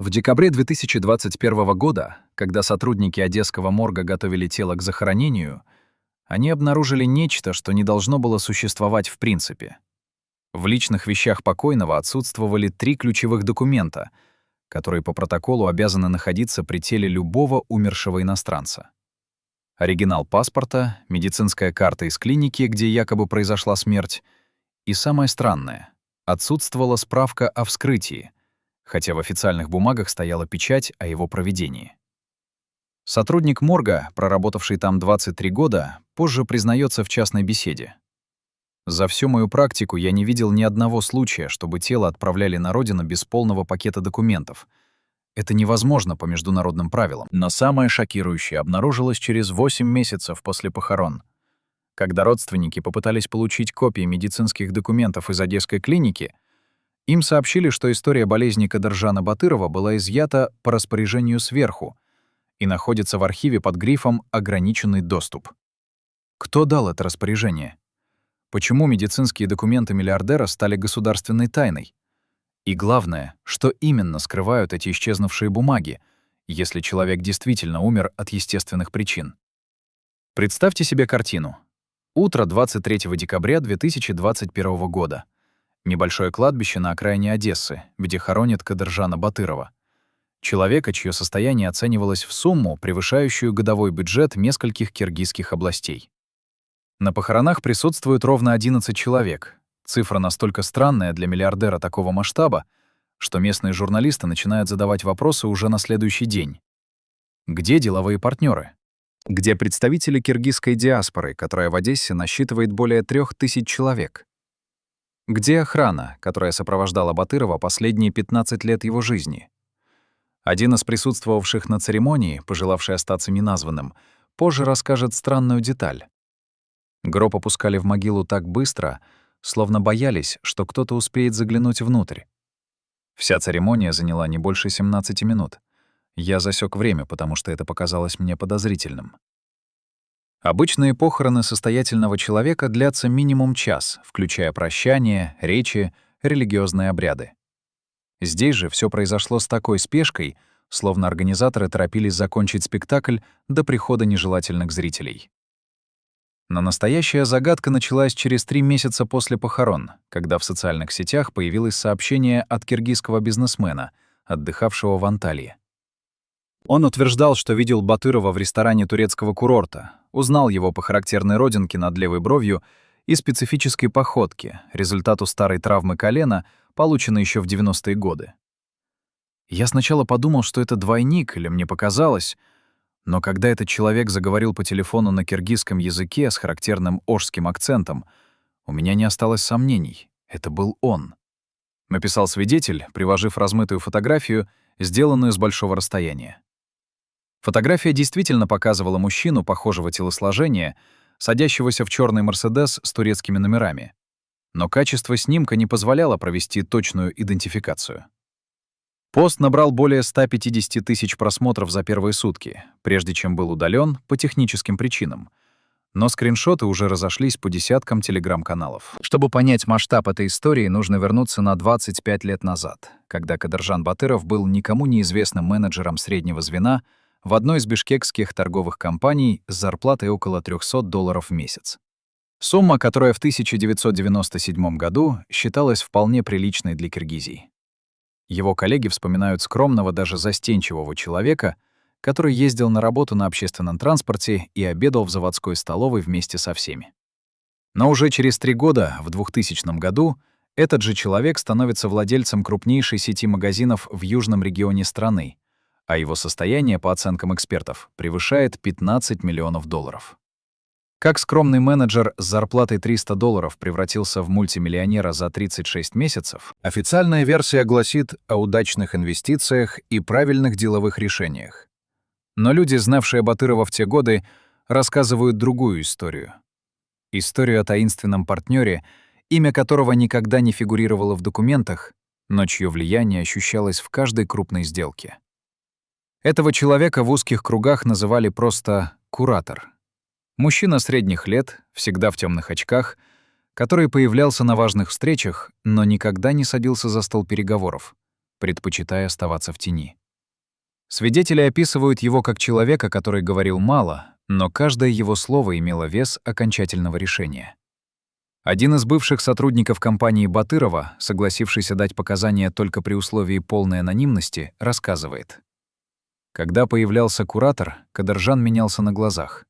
В декабре 2021 года, когда сотрудники Одесского морга готовили тело к захоронению, они обнаружили нечто, что не должно было существовать в принципе. В личных вещах покойного отсутствовали 3 ключевых документа, которые по протоколу обязаны находиться при теле любого умершего иностранца. Оригинал паспорта, медицинская карта из клиники, где якобы произошла смерть, и самое странное — отсутствовала справка о вскрытии, хотя в официальных бумагах стояла печать о его проведении. Сотрудник морга, проработавший там 23 года, позже признается в частной беседе. «За всю мою практику я не видел ни одного случая, чтобы тело отправляли на родину без полного пакета документов. Это невозможно по международным правилам». Но самое шокирующее обнаружилось через 8 месяцев после похорон. Когда родственники попытались получить копии медицинских документов из Одесской клиники, им сообщили, что история болезни Кадыржана Батырова была изъята по распоряжению сверху и находится в архиве под грифом «Ограниченный доступ». Кто дал это распоряжение? Почему медицинские документы миллиардера стали государственной тайной? И главное, что именно скрывают эти исчезнувшие бумаги, если человек действительно умер от естественных причин? Представьте себе картину. Утро 23 декабря 2021 года. Небольшое кладбище на окраине Одессы, где хоронят Кадыржана Батырова. Человека, чье состояние оценивалось в сумму, превышающую годовой бюджет нескольких киргизских областей. На похоронах присутствует ровно 11 человек. Цифра настолько странная для миллиардера такого масштаба, что местные журналисты начинают задавать вопросы уже на следующий день. Где деловые партнеры? Где представители киргизской диаспоры, которая в Одессе насчитывает более 3000 человек? Где охрана, которая сопровождала Батырова последние 15 лет его жизни? Один из присутствовавших на церемонии, пожелавший остаться неназванным, позже расскажет странную деталь. Гроб опускали в могилу так быстро, словно боялись, что кто-то успеет заглянуть внутрь. Вся церемония заняла не больше 17 минут. Я засек время, потому что это показалось мне подозрительным. Обычные похороны состоятельного человека длятся минимум час, включая прощание, речи, религиозные обряды. Здесь же все произошло с такой спешкой, словно организаторы торопились закончить спектакль до прихода нежелательных зрителей. Но настоящая загадка началась через 3 месяца после похорон, когда в социальных сетях появилось сообщение от киргизского бизнесмена, отдыхавшего в Анталии. Он утверждал, что видел Батырова в ресторане турецкого курорта, узнал его по характерной родинке над левой бровью и специфической походке, результату старой травмы колена, полученной еще в 90-е годы. Я сначала подумал, что это двойник, или мне показалось, но когда этот человек заговорил по телефону на киргизском языке с характерным ошским акцентом, у меня не осталось сомнений — это был он. Написал свидетель, приложив размытую фотографию, сделанную с большого расстояния. Фотография действительно показывала мужчину похожего телосложения, садящегося в черный «Мерседес» с турецкими номерами. Но качество снимка не позволяло провести точную идентификацию. Пост набрал более 150 тысяч просмотров за первые сутки, прежде чем был удален по техническим причинам. Но скриншоты уже разошлись по десяткам телеграм-каналов. Чтобы понять масштаб этой истории, нужно вернуться на 25 лет назад, когда Кадыржан Батыров был никому неизвестным менеджером среднего звена в одной из бишкекских торговых компаний с зарплатой около $300 в месяц. Сумма, которая в 1997 году считалась вполне приличной для Киргизии. Его коллеги вспоминают скромного, даже застенчивого человека, который ездил на работу на общественном транспорте и обедал в заводской столовой вместе со всеми. Но уже через 3 года, в 2000 году, этот же человек становится владельцем крупнейшей сети магазинов в южном регионе страны, а его состояние, по оценкам экспертов, превышает $15 миллионов. Как скромный менеджер с зарплатой $300 превратился в мультимиллионера за 36 месяцев, официальная версия гласит о удачных инвестициях и правильных деловых решениях. Но люди, знавшие Батырова в те годы, рассказывают другую историю. Историю о таинственном партнере, имя которого никогда не фигурировало в документах, но чье влияние ощущалось в каждой крупной сделке. Этого человека в узких кругах называли просто «куратор». Мужчина средних лет, всегда в темных очках, который появлялся на важных встречах, но никогда не садился за стол переговоров. предпочитая оставаться в тени. Свидетели описывают его как человека, который говорил мало, но каждое его слово имело вес окончательного решения. Один из бывших сотрудников компании Батырова, согласившийся дать показания только при условии полной анонимности, рассказывает. Когда появлялся куратор, Кадыржан менялся на глазах.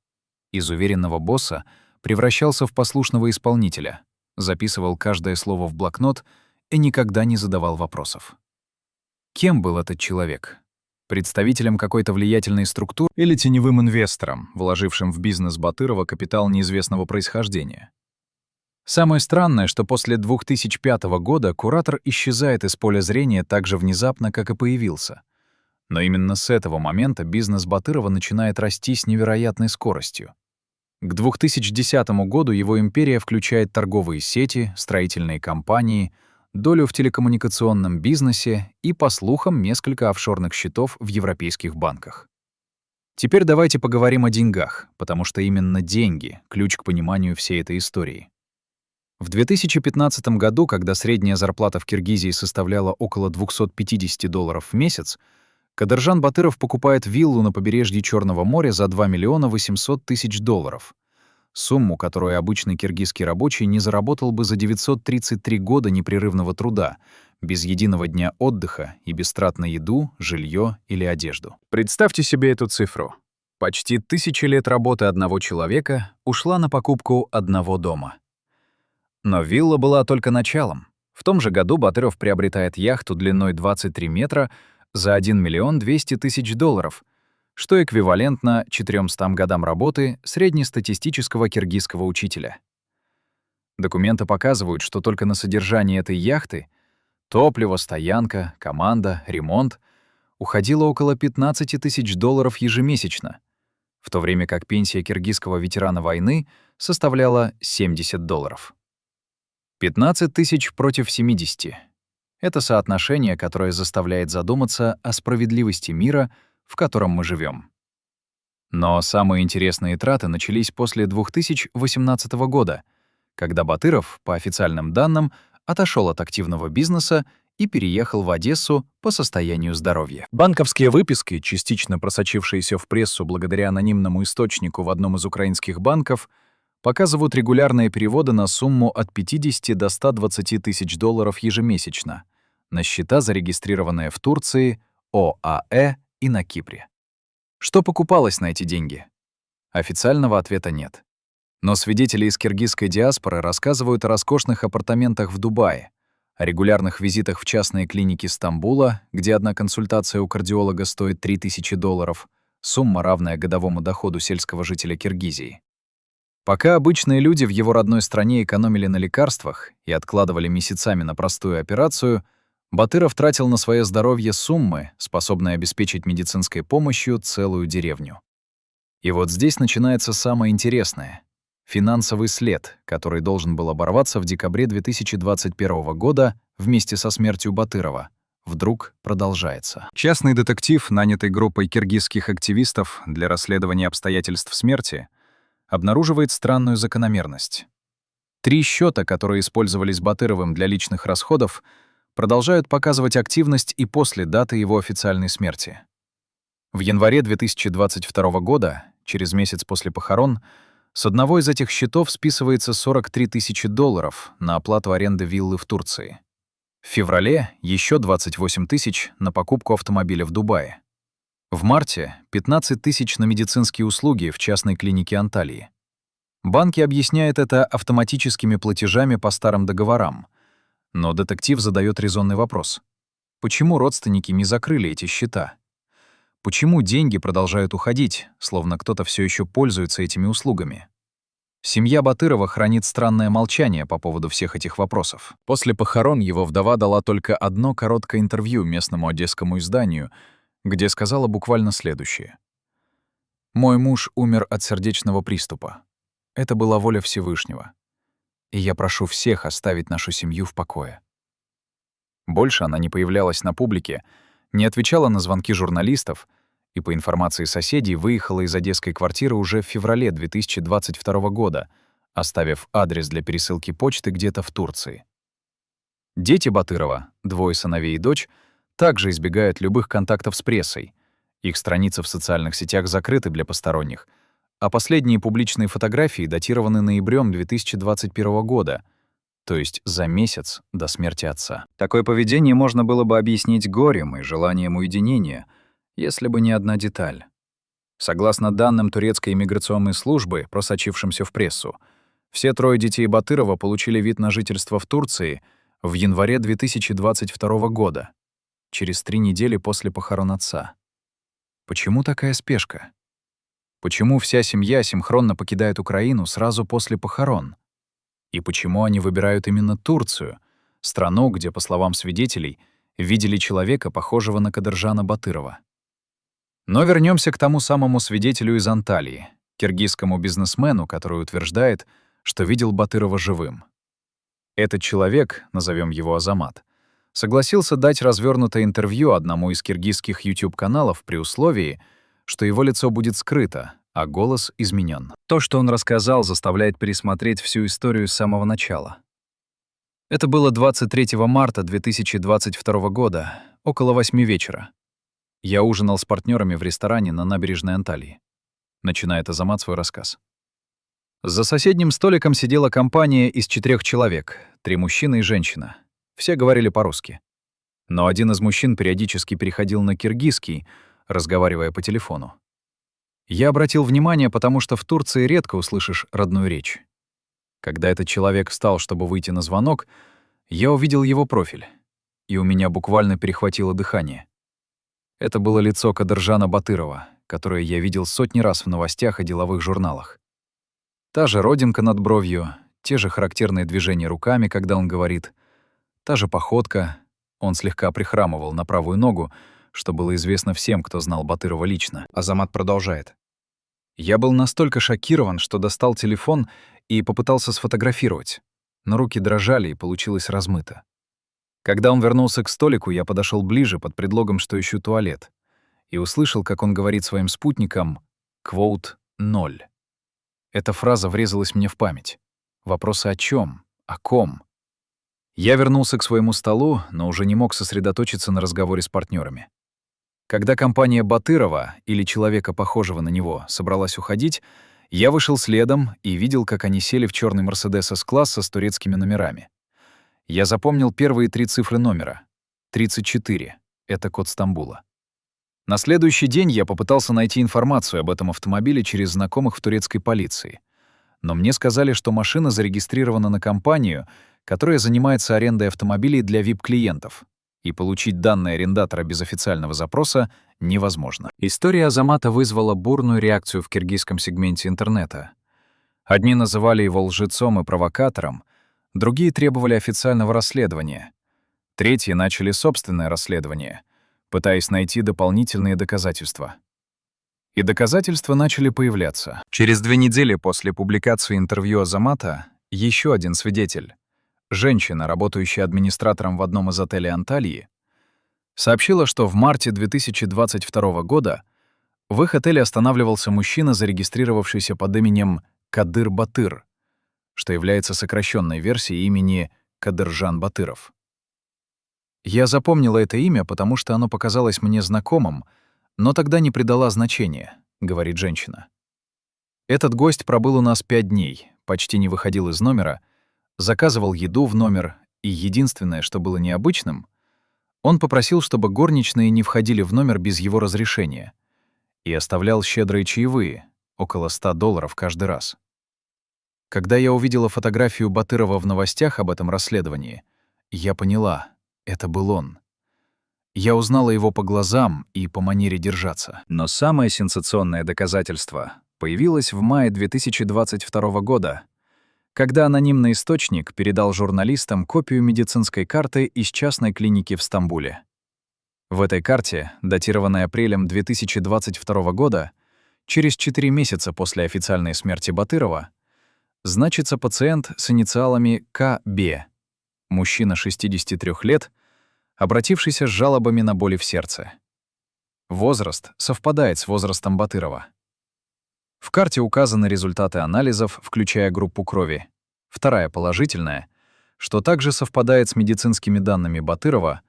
Из уверенного босса превращался в послушного исполнителя, записывал каждое слово в блокнот и никогда не задавал вопросов. Кем был этот человек? Представителем какой-то влиятельной структуры или теневым инвестором, вложившим в бизнес Батырова капитал неизвестного происхождения? Самое странное, что после 2005 года куратор исчезает из поля зрения так же внезапно, как и появился. Но именно с этого момента бизнес Батырова начинает расти с невероятной скоростью. К 2010 году его империя включает торговые сети, строительные компании, долю в телекоммуникационном бизнесе и, по слухам, несколько офшорных счетов в европейских банках. Теперь давайте поговорим о деньгах, потому что именно деньги — ключ к пониманию всей этой истории. В 2015 году, когда средняя зарплата в Киргизии составляла около $250 в месяц, Кадыржан Батыров покупает виллу на побережье Черного моря за $2 800 000, сумму, которую обычный киргизский рабочий не заработал бы за 933 года непрерывного труда, без единого дня отдыха и без трат на еду, жилье или одежду. Представьте себе эту цифру. Почти 1000 лет работы одного человека ушла на покупку одного дома. Но вилла была только началом. В том же году Батыров приобретает яхту длиной 23 метра за $1 200 000, что эквивалентно 400 годам работы среднестатистического киргизского учителя. Документы показывают, что только на содержание этой яхты — топливо, стоянка, команда, ремонт — уходило около $15 000 ежемесячно, в то время как пенсия киргизского ветерана войны составляла $70. 15 тысяч против 70. Это соотношение, которое заставляет задуматься о справедливости мира, в котором мы живем. Но самые интересные траты начались после 2018 года, когда Батыров, по официальным данным, отошел от активного бизнеса и переехал в Одессу по состоянию здоровья. Банковские выписки, частично просочившиеся в прессу благодаря анонимному источнику в одном из украинских банков, показывают регулярные переводы на сумму от 50 до 120 тысяч долларов ежемесячно на счета, зарегистрированные в Турции, ОАЭ и на Кипре. Что покупалось на эти деньги? Официального ответа нет. Но свидетели из киргизской диаспоры рассказывают о роскошных апартаментах в Дубае, о регулярных визитах в частные клиники Стамбула, где одна консультация у кардиолога стоит $3000, сумма, равная годовому доходу сельского жителя Киргизии. Пока обычные люди в его родной стране экономили на лекарствах и откладывали месяцами на простую операцию, Батыров тратил на свое здоровье суммы, способные обеспечить медицинской помощью целую деревню. И вот здесь начинается самое интересное — финансовый след, который должен был оборваться в декабре 2021 года вместе со смертью Батырова, вдруг продолжается. Частный детектив, нанятый группой киргизских активистов для расследования обстоятельств смерти, обнаруживает странную закономерность. 3 счета, которые использовались Батыровым для личных расходов, продолжают показывать активность и после даты его официальной смерти. В январе 2022 года, через месяц после похорон, с одного из этих счетов списывается $43 000 на оплату аренды виллы в Турции. В феврале еще 28 тысяч на покупку автомобиля в Дубае. В марте — 15 тысяч на медицинские услуги в частной клинике Анталии. Банки объясняют это автоматическими платежами по старым договорам. Но детектив задает резонный вопрос. Почему родственники не закрыли эти счета? Почему деньги продолжают уходить, словно кто-то все еще пользуется этими услугами? Семья Батырова хранит странное молчание по поводу всех этих вопросов. После похорон его вдова дала только одно короткое интервью местному одесскому изданию, где сказала буквально следующее. «Мой муж умер от сердечного приступа. Это была воля Всевышнего. И я прошу всех оставить нашу семью в покое». Больше она не появлялась на публике, не отвечала на звонки журналистов и, по информации соседей, выехала из одесской квартиры уже в феврале 2022 года, оставив адрес для пересылки почты где-то в Турции. Дети Батырова, 2 сыновей и дочь, также избегают любых контактов с прессой. Их страницы в социальных сетях закрыты для посторонних, а последние публичные фотографии датированы ноябрем 2021 года, то есть за месяц до смерти отца. Такое поведение можно было бы объяснить горем и желанием уединения, если бы не одна деталь. Согласно данным турецкой иммиграционной службы, просочившимся в прессу, все трое детей Батырова получили вид на жительство в Турции в январе 2022 года, через 3 недели после похорон отца. Почему такая спешка? Почему вся семья синхронно покидает Украину сразу после похорон? И почему они выбирают именно Турцию, страну, где, по словам свидетелей, видели человека, похожего на Кадыржана Батырова? Но вернемся к тому самому свидетелю из Анталии, киргизскому бизнесмену, который утверждает, что видел Батырова живым. Этот человек, назовем его Азамат, согласился дать развернутое интервью одному из киргизских YouTube-каналов при условии, что его лицо будет скрыто, а голос изменен. То, что он рассказал, заставляет пересмотреть всю историю с самого начала. Это было 23 марта 2022 года, около 8 вечера. Я ужинал с партнерами в ресторане на набережной Анталии. Начинает Азамат свой рассказ. За соседним столиком сидела компания из 4 человек, 3 мужчины и женщина. Все говорили по-русски. Но один из мужчин периодически переходил на киргизский, разговаривая по телефону. Я обратил внимание, потому что в Турции редко услышишь родную речь. Когда этот человек встал, чтобы выйти на звонок, я увидел его профиль, и у меня буквально перехватило дыхание. Это было лицо Кадыржана Батырова, которое я видел сотни раз в новостях и деловых журналах. Та же родинка над бровью, те же характерные движения руками, когда он говорит, та же походка. Он слегка прихрамывал на правую ногу, что было известно всем, кто знал Батырова лично. Азамат продолжает. Я был настолько шокирован, что достал телефон и попытался сфотографировать, но руки дрожали и получилось размыто. Когда он вернулся к столику, я подошел ближе под предлогом, что ищу туалет, и услышал, как он говорит своим спутникам «квоут 0». Эта фраза врезалась мне в память. Вопросы о чем? О ком? Я вернулся к своему столу, но уже не мог сосредоточиться на разговоре с партнерами. Когда компания Батырова, или человека, похожего на него, собралась уходить, я вышел следом и видел, как они сели в черный Мерседес С-класса с турецкими номерами. Я запомнил первые 3 цифры номера. 34. Это код Стамбула. На следующий день я попытался найти информацию об этом автомобиле через знакомых в турецкой полиции. Но мне сказали, что машина зарегистрирована на компанию, которая занимается арендой автомобилей для VIP-клиентов, и получить данные арендатора без официального запроса невозможно. История Азамата вызвала бурную реакцию в киргизском сегменте интернета. Одни называли его лжецом и провокатором, другие требовали официального расследования. Третьи начали собственное расследование, пытаясь найти дополнительные доказательства. И доказательства начали появляться. Через 2 недели после публикации интервью Азамата еще один свидетель, женщина, работающая администратором в одном из отелей Анталии, сообщила, что в марте 2022 года в их отеле останавливался мужчина, зарегистрировавшийся под именем Кадыр Батыр, что является сокращенной версией имени Кадыржан Батыров. Я запомнила это имя, потому что оно показалось мне знакомым, но тогда не придала значения, говорит женщина. Этот гость пробыл у нас 5 дней, почти не выходил из номера, заказывал еду в номер, и единственное, что было необычным, он попросил, чтобы горничные не входили в номер без его разрешения, и оставлял щедрые чаевые, около $100 каждый раз. Когда я увидела фотографию Батырова в новостях об этом расследовании, я поняла — это был он. Я узнала его по глазам и по манере держаться. Но самое сенсационное доказательство появилось в мае 2022 года, когда анонимный источник передал журналистам копию медицинской карты из частной клиники в Стамбуле. В этой карте, датированной апрелем 2022 года, через 4 месяца после официальной смерти Батырова, значится пациент с инициалами КБ, мужчина 63 лет, обратившийся с жалобами на боли в сердце. Возраст совпадает с возрастом Батырова. В карте указаны результаты анализов, включая группу крови. Вторая положительная, что также совпадает с медицинскими данными Батырова,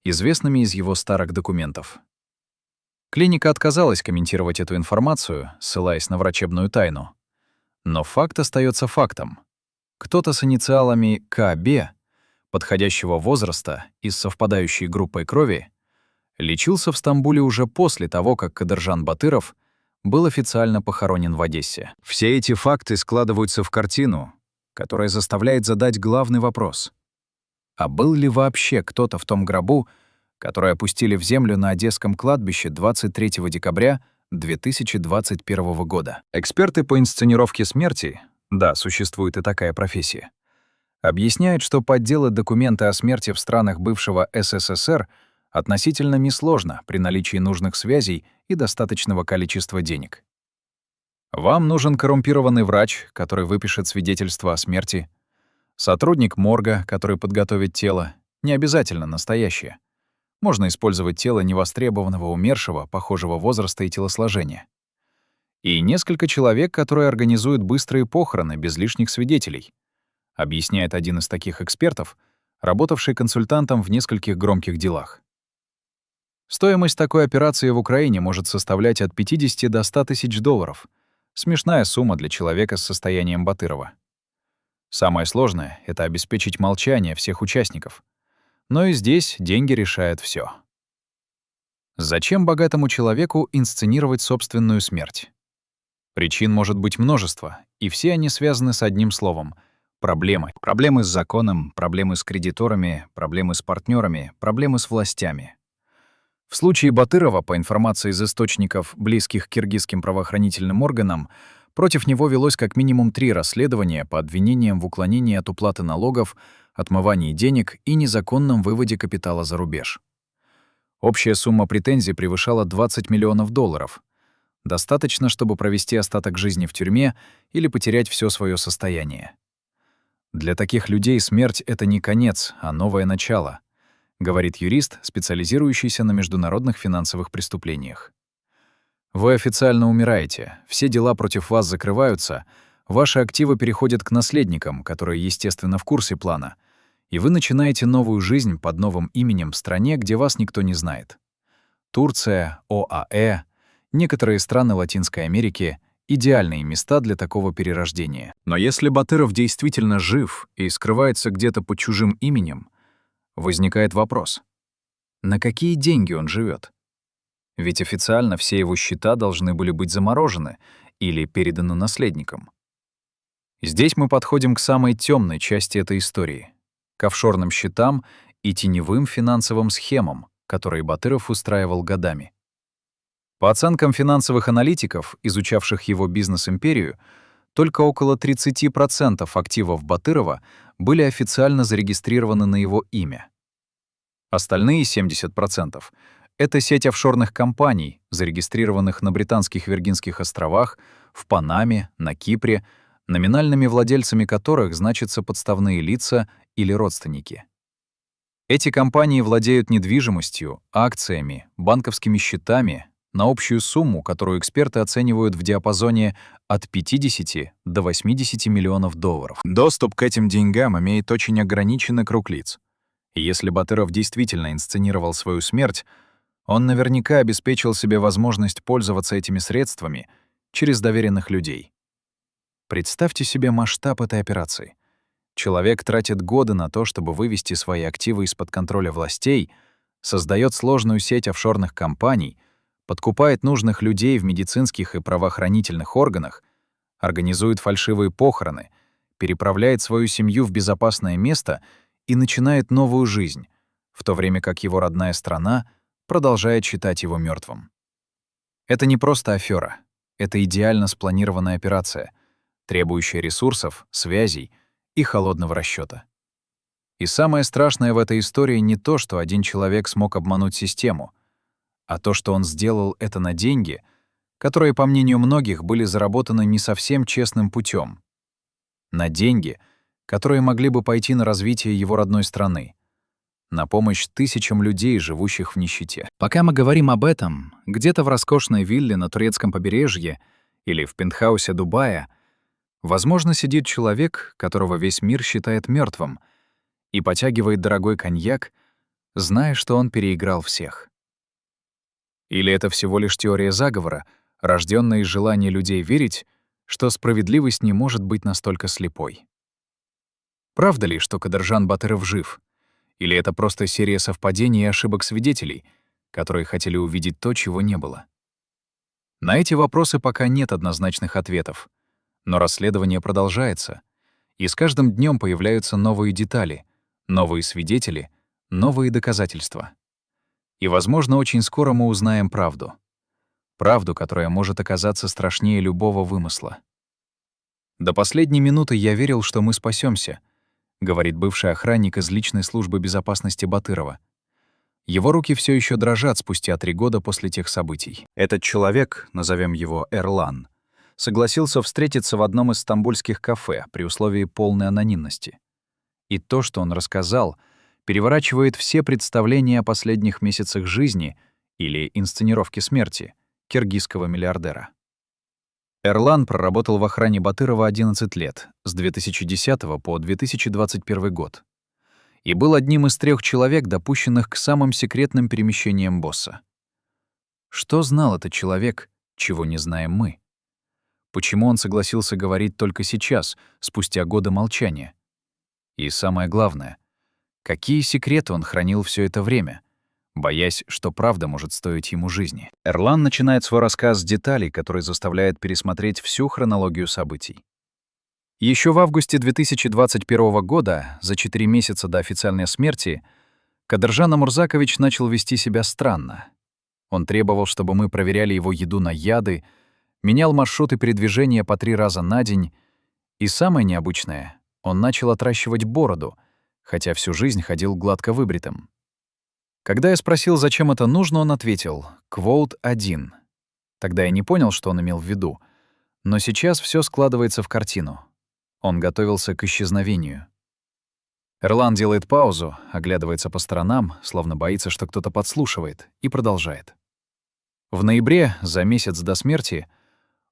известными из его старых документов. Клиника отказалась комментировать эту информацию, ссылаясь на врачебную тайну. Но факт остается фактом. Кто-то с инициалами КБ, подходящего возраста и с совпадающей группой крови, лечился в Стамбуле уже после того, как Кадыржан Батыров был официально похоронен в Одессе. Все эти факты складываются в картину, которая заставляет задать главный вопрос. А был ли вообще кто-то в том гробу, который опустили в землю на Одесском кладбище 23 декабря 2021 года? Эксперты по инсценировке смерти, да, существует и такая профессия, объясняют, что подделать документы о смерти в странах бывшего СССР относительно несложно при наличии нужных связей и достаточного количества денег. Вам нужен коррумпированный врач, который выпишет свидетельство о смерти, сотрудник морга, который подготовит тело, не обязательно настоящее. Можно использовать тело невостребованного умершего, похожего возраста и телосложения. И несколько человек, которые организуют быстрые похороны без лишних свидетелей, объясняет один из таких экспертов, работавший консультантом в нескольких громких делах. Стоимость такой операции в Украине может составлять от 50 до 100 тысяч долларов. Смешная сумма для человека с состоянием Батырова. Самое сложное — это обеспечить молчание всех участников. Но и здесь деньги решают все. Зачем богатому человеку инсценировать собственную смерть? Причин может быть множество, и все они связаны с одним словом — проблемы. Проблемы с законом, проблемы с кредиторами, проблемы с партнерами, проблемы с властями. В случае Батырова, по информации из источников, близких к киргизским правоохранительным органам, против него велось как минимум 3 расследования по обвинениям в уклонении от уплаты налогов, отмывании денег и незаконном выводе капитала за рубеж. Общая сумма претензий превышала 20 миллионов долларов. Достаточно, чтобы провести остаток жизни в тюрьме или потерять все свое состояние. Для таких людей смерть — это не конец, а новое начало, говорит юрист, специализирующийся на международных финансовых преступлениях. Вы официально умираете, все дела против вас закрываются, ваши активы переходят к наследникам, которые, естественно, в курсе плана, и вы начинаете новую жизнь под новым именем в стране, где вас никто не знает. Турция, ОАЭ, некоторые страны Латинской Америки — идеальные места для такого перерождения. Но если Батыров действительно жив и скрывается где-то под чужим именем, возникает вопрос: на какие деньги он живет? Ведь официально все его счета должны были быть заморожены или переданы наследникам. Здесь мы подходим к самой темной части этой истории — к офшорным счетам и теневым финансовым схемам, которые Батыров устраивал годами. По оценкам финансовых аналитиков, изучавших его бизнес-империю, только около 30% активов Батырова были официально зарегистрированы на его имя. Остальные 70% — это сеть офшорных компаний, зарегистрированных на Британских Виргинских островах, в Панаме, на Кипре, номинальными владельцами которых значатся подставные лица или родственники. Эти компании владеют недвижимостью, акциями, банковскими счетами на общую сумму, которую эксперты оценивают в диапазоне от 50 до 80 миллионов долларов. Доступ к этим деньгам имеет очень ограниченный круг лиц. И если Батыров действительно инсценировал свою смерть, он наверняка обеспечил себе возможность пользоваться этими средствами через доверенных людей. Представьте себе масштаб этой операции. Человек тратит годы на то, чтобы вывести свои активы из-под контроля властей, создает сложную сеть офшорных компаний, подкупает нужных людей в медицинских и правоохранительных органах, организует фальшивые похороны, переправляет свою семью в безопасное место и начинает новую жизнь, в то время как его родная страна продолжает считать его мертвым. Это не просто афера, это идеально спланированная операция, требующая ресурсов, связей и холодного расчета. И самое страшное в этой истории не то, что один человек смог обмануть систему, а то, что он сделал это на деньги, которые, по мнению многих, были заработаны не совсем честным путем. На деньги, которые могли бы пойти на развитие его родной страны, на помощь тысячам людей, живущих в нищете. Пока мы говорим об этом, где-то в роскошной вилле на турецком побережье или в пентхаусе Дубая, возможно, сидит человек, которого весь мир считает мертвым, и потягивает дорогой коньяк, зная, что он переиграл всех. Или это всего лишь теория заговора, рожденная из желания людей верить, что справедливость не может быть настолько слепой? Правда ли, что Кадыржан Батыров жив? Или это просто серия совпадений и ошибок свидетелей, которые хотели увидеть то, чего не было? На эти вопросы пока нет однозначных ответов, но расследование продолжается, и с каждым днем появляются новые детали, новые свидетели, новые доказательства. И, возможно, очень скоро мы узнаем правду. Правду, которая может оказаться страшнее любого вымысла. «До последней минуты я верил, что мы спасемся, говорит бывший охранник из личной службы безопасности Батырова. Его руки все еще дрожат спустя 3 года после тех событий. Этот человек, назовем его Эрлан, согласился встретиться в одном из стамбульских кафе при условии полной анонимности. И то, что он рассказал, переворачивает все представления о последних месяцах жизни или инсценировке смерти киргизского миллиардера. Эрлан проработал в охране Батырова 11 лет, с 2010 по 2021 год, и был одним из 3 человек, допущенных к самым секретным перемещениям босса. Что знал этот человек, чего не знаем мы? Почему он согласился говорить только сейчас, спустя годы молчания? И самое главное, какие секреты он хранил все это время, боясь, что правда может стоить ему жизни? Эрлан начинает свой рассказ с деталей, который заставляет пересмотреть всю хронологию событий. Еще в августе 2021 года, за 4 месяца до официальной смерти, Кадыржан Амурзакович начал вести себя странно. Он требовал, чтобы мы проверяли его еду на яды, менял маршруты передвижения по 3 раза на день, и самое необычное — он начал отращивать бороду, хотя всю жизнь ходил гладко выбритым. Когда я спросил, зачем это нужно, он ответил «Квоут 1». Тогда я не понял, что он имел в виду, но сейчас все складывается в картину. Он готовился к исчезновению. Эрлан делает паузу, оглядывается по сторонам, словно боится, что кто-то подслушивает, и продолжает. В ноябре, за месяц до смерти,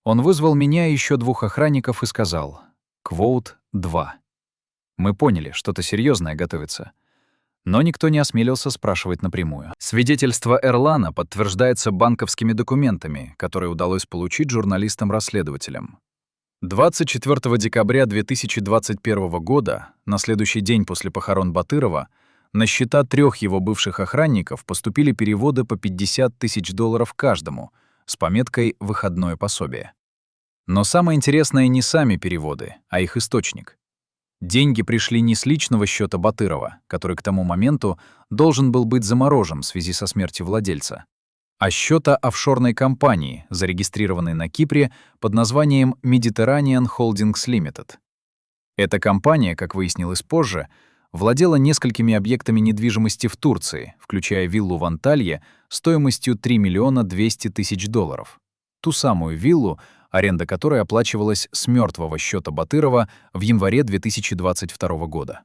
он вызвал меня и еще 2 охранников и сказал «Квоут 2». Мы поняли, что-то серьезное готовится. Но никто не осмелился спрашивать напрямую. Свидетельство Эрлана подтверждается банковскими документами, которые удалось получить журналистам-расследователям. 24 декабря 2021 года, на следующий день после похорон Батырова, на счета 3 его бывших охранников поступили переводы по $50 000 каждому, с пометкой «выходное пособие». Но самое интересное не сами переводы, а их источник. Деньги пришли не с личного счета Батырова, который к тому моменту должен был быть заморожен в связи со смертью владельца, а с счета офшорной компании, зарегистрированной на Кипре под названием Mediterranean Holdings Limited. Эта компания, как выяснилось позже, владела несколькими объектами недвижимости в Турции, включая виллу в Анталье стоимостью $3 200 000. Ту самую виллу, аренда которой оплачивалась с мертвого счета Батырова в январе 2022 года.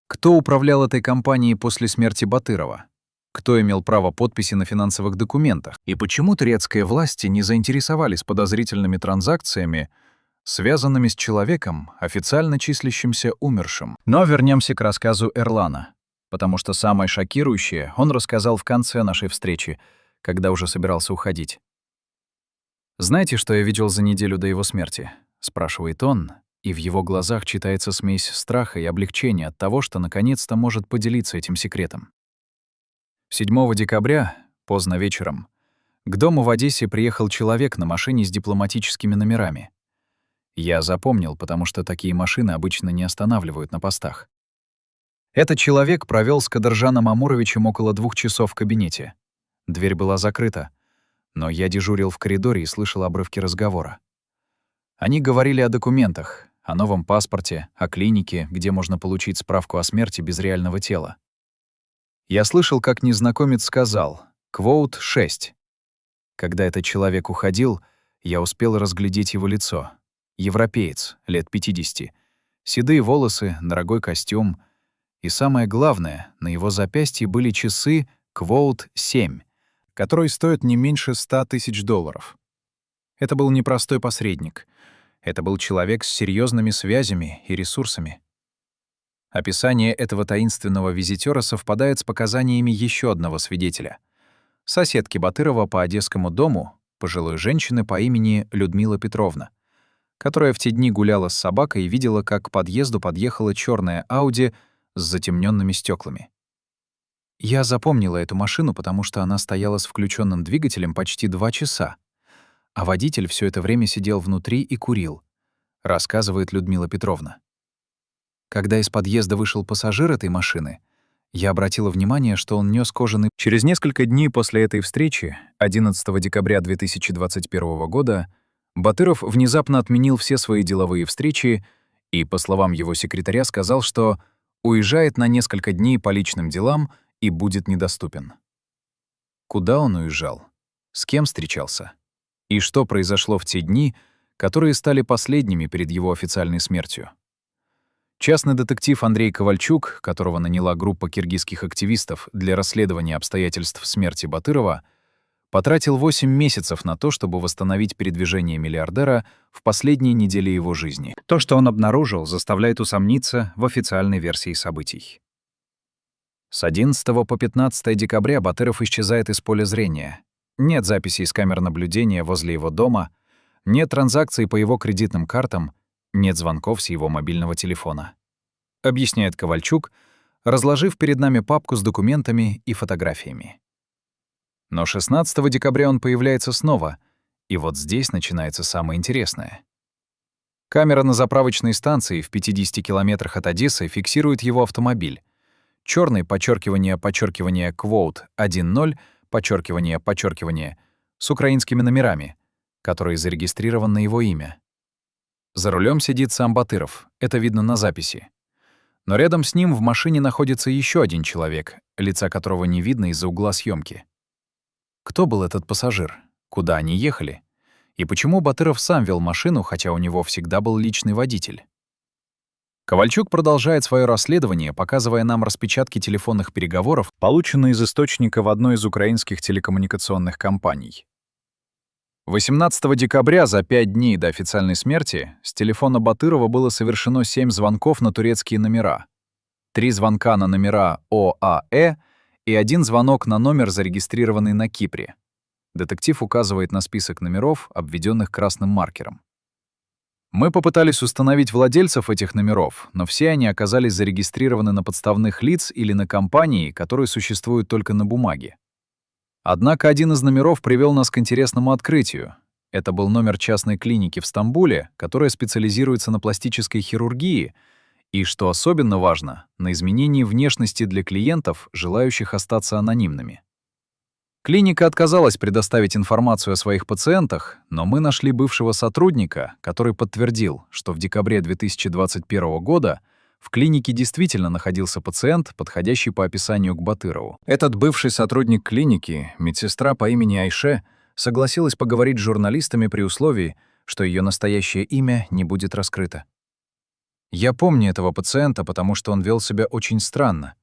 Кто управлял этой компанией после смерти Батырова? Кто имел право подписи на финансовых документах? И почему турецкие власти не заинтересовались подозрительными транзакциями, связанными с человеком, официально числящимся умершим? Но вернемся к рассказу Эрлана, потому что самое шокирующее он рассказал в конце нашей встречи, когда уже собирался уходить. «Знаете, что я видел за неделю до его смерти?» — спрашивает он, и в его глазах читается смесь страха и облегчения от того, что наконец-то может поделиться этим секретом. 7 декабря, поздно вечером, к дому в Одессе приехал человек на машине с дипломатическими номерами. Я запомнил, потому что такие машины обычно не останавливают на постах. Этот человек провел с Кадыржаном Амуровичем около 2 часов в кабинете. Дверь была закрыта, но я дежурил в коридоре и слышал обрывки разговора. Они говорили о документах, о новом паспорте, о клинике, где можно получить справку о смерти без реального тела. Я слышал, как незнакомец сказал «Квоут 6». Когда этот человек уходил, я успел разглядеть его лицо. Европеец, лет 50, седые волосы, дорогой костюм. И самое главное, на его запястье были часы «Квоут 7», которые стоят не меньше $100 000. Это был не простой посредник. Это был человек с серьезными связями и ресурсами. Описание этого таинственного визитера совпадает с показаниями еще одного свидетеля — соседки Батырова по Одесскому дому, пожилой женщины по имени Людмила Петровна, которая в те дни гуляла с собакой и видела, как к подъезду подъехала черная Ауди с затемненными стеклами. Я запомнила эту машину, потому что она стояла с включенным двигателем почти 2 часа, а водитель все это время сидел внутри и курил, рассказывает Людмила Петровна. Когда из подъезда вышел пассажир этой машины, я обратила внимание, что он нес кожаный... Через несколько дней после этой встречи, 11 декабря 2021 года, Батыров внезапно отменил все свои деловые встречи и, по словам его секретаря, сказал, что уезжает на несколько дней по личным делам и будет недоступен. Куда он уезжал? С кем встречался? И что произошло в те дни, которые стали последними перед его официальной смертью? Частный детектив Андрей Ковальчук, которого наняла группа киргизских активистов для расследования обстоятельств смерти Батырова, потратил 8 месяцев на то, чтобы восстановить передвижение миллиардера в последние недели его жизни. То, что он обнаружил, заставляет усомниться в официальной версии событий. С 11 по 15 декабря Батыров исчезает из поля зрения. Нет записей с камер наблюдения возле его дома, нет транзакций по его кредитным картам, нет звонков с его мобильного телефона. Объясняет Ковальчук, разложив перед нами папку с документами и фотографиями. Но 16 декабря он появляется снова, и вот здесь начинается самое интересное. Камера на заправочной станции в 50 километрах от Одессы фиксирует его автомобиль. Чёрный, подчеркивание, квоут 1.0, подчеркивание, с украинскими номерами, который зарегистрирован на его имя. За рулем сидит сам Батыров, это видно на записи. Но рядом с ним в машине находится еще один человек, лица которого не видно из-за угла съемки. Кто был этот пассажир? Куда они ехали? И почему Батыров сам вел машину, хотя у него всегда был личный водитель? Ковальчук продолжает свое расследование, показывая нам распечатки телефонных переговоров, полученные из источника в одной из украинских телекоммуникационных компаний. 18 декабря, за 5 дней до официальной смерти, с телефона Батырова было совершено 7 звонков на турецкие номера, 3 звонка на номера ОАЭ и 1 звонок на номер, зарегистрированный на Кипре. Детектив указывает на список номеров, обведенных красным маркером. Мы попытались установить владельцев этих номеров, но все они оказались зарегистрированы на подставных лиц или на компании, которые существуют только на бумаге. Однако один из номеров привел нас к интересному открытию. Это был номер частной клиники в Стамбуле, которая специализируется на пластической хирургии и, что особенно важно, на изменении внешности для клиентов, желающих остаться анонимными. Клиника отказалась предоставить информацию о своих пациентах, но мы нашли бывшего сотрудника, который подтвердил, что в декабре 2021 года в клинике действительно находился пациент, подходящий по описанию к Батырову. Этот бывший сотрудник клиники, медсестра по имени Айше, согласилась поговорить с журналистами при условии, что ее настоящее имя не будет раскрыто. Я помню этого пациента, потому что он вел себя очень странно.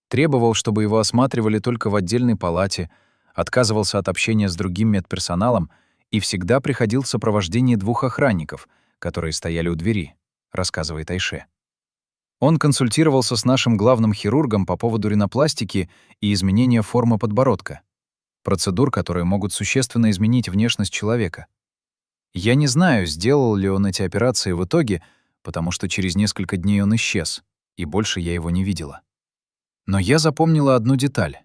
Требовал, чтобы его осматривали только в отдельной палате, отказывался от общения с другим медперсоналом и всегда приходил в сопровождении 2 охранников, которые стояли у двери, рассказывает Айше. Он консультировался с нашим главным хирургом по поводу ринопластики и изменения формы подбородка, процедур, которые могут существенно изменить внешность человека. Я не знаю, сделал ли он эти операции в итоге, потому что через несколько дней он исчез, и больше я его не видела. Но я запомнила одну деталь.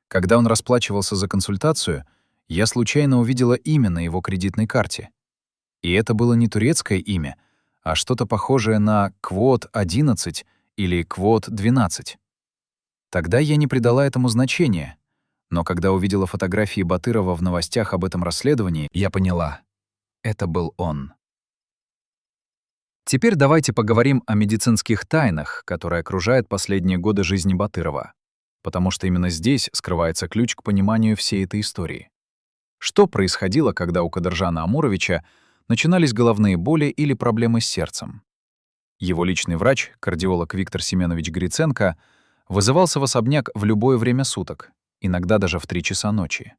Когда он расплачивался за консультацию, я случайно увидела имя на его кредитной карте. И это было не турецкое имя, а что-то похожее на квот 11 или квот 12. Тогда я не придала этому значения, но когда увидела фотографии Батырова в новостях об этом расследовании, я поняла — это был он. Теперь давайте поговорим о медицинских тайнах, которые окружают последние годы жизни Батырова, потому что именно здесь скрывается ключ к пониманию всей этой истории. Что происходило, когда у Кадыржана Амуровича начинались головные боли или проблемы с сердцем? Его личный врач, кардиолог Виктор Семенович Гриценко, вызывался в особняк в любое время суток, иногда даже в 3 часа ночи.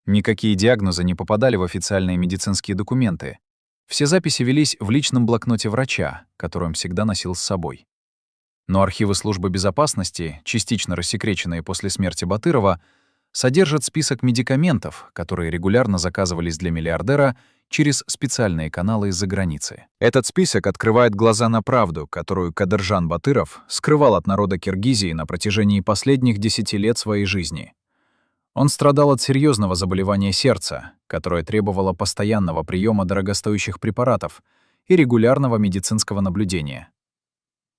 Никакие диагнозы не попадали в официальные медицинские документы. Все записи велись в личном блокноте врача, который он всегда носил с собой. Но архивы службы безопасности, частично рассекреченные после смерти Батырова, содержат список медикаментов, которые регулярно заказывались для миллиардера через специальные каналы из-за границы. Этот список открывает глаза на правду, которую Кадыржан Батыров скрывал от народа Киргизии на протяжении последних 10 лет своей жизни. Он страдал от серьезного заболевания сердца, которое требовало постоянного приема дорогостоящих препаратов и регулярного медицинского наблюдения.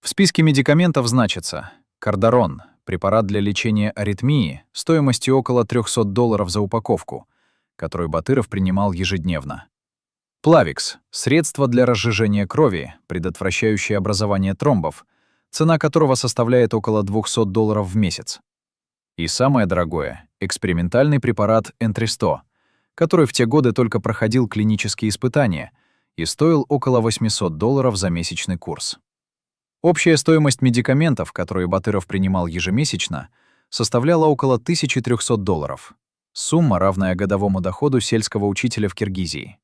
В списке медикаментов значится Кардарон — препарат для лечения аритмии стоимостью около $300 за упаковку, который Батыров принимал ежедневно. Плавикс — средство для разжижения крови, предотвращающее образование тромбов, цена которого составляет около $200 в месяц. И самое дорогое — экспериментальный препарат Энтристо, который в те годы только проходил клинические испытания и стоил около $800 за месячный курс. Общая стоимость медикаментов, которые Батыров принимал ежемесячно, составляла около $1300, сумма, равная годовому доходу сельского учителя в Киргизии.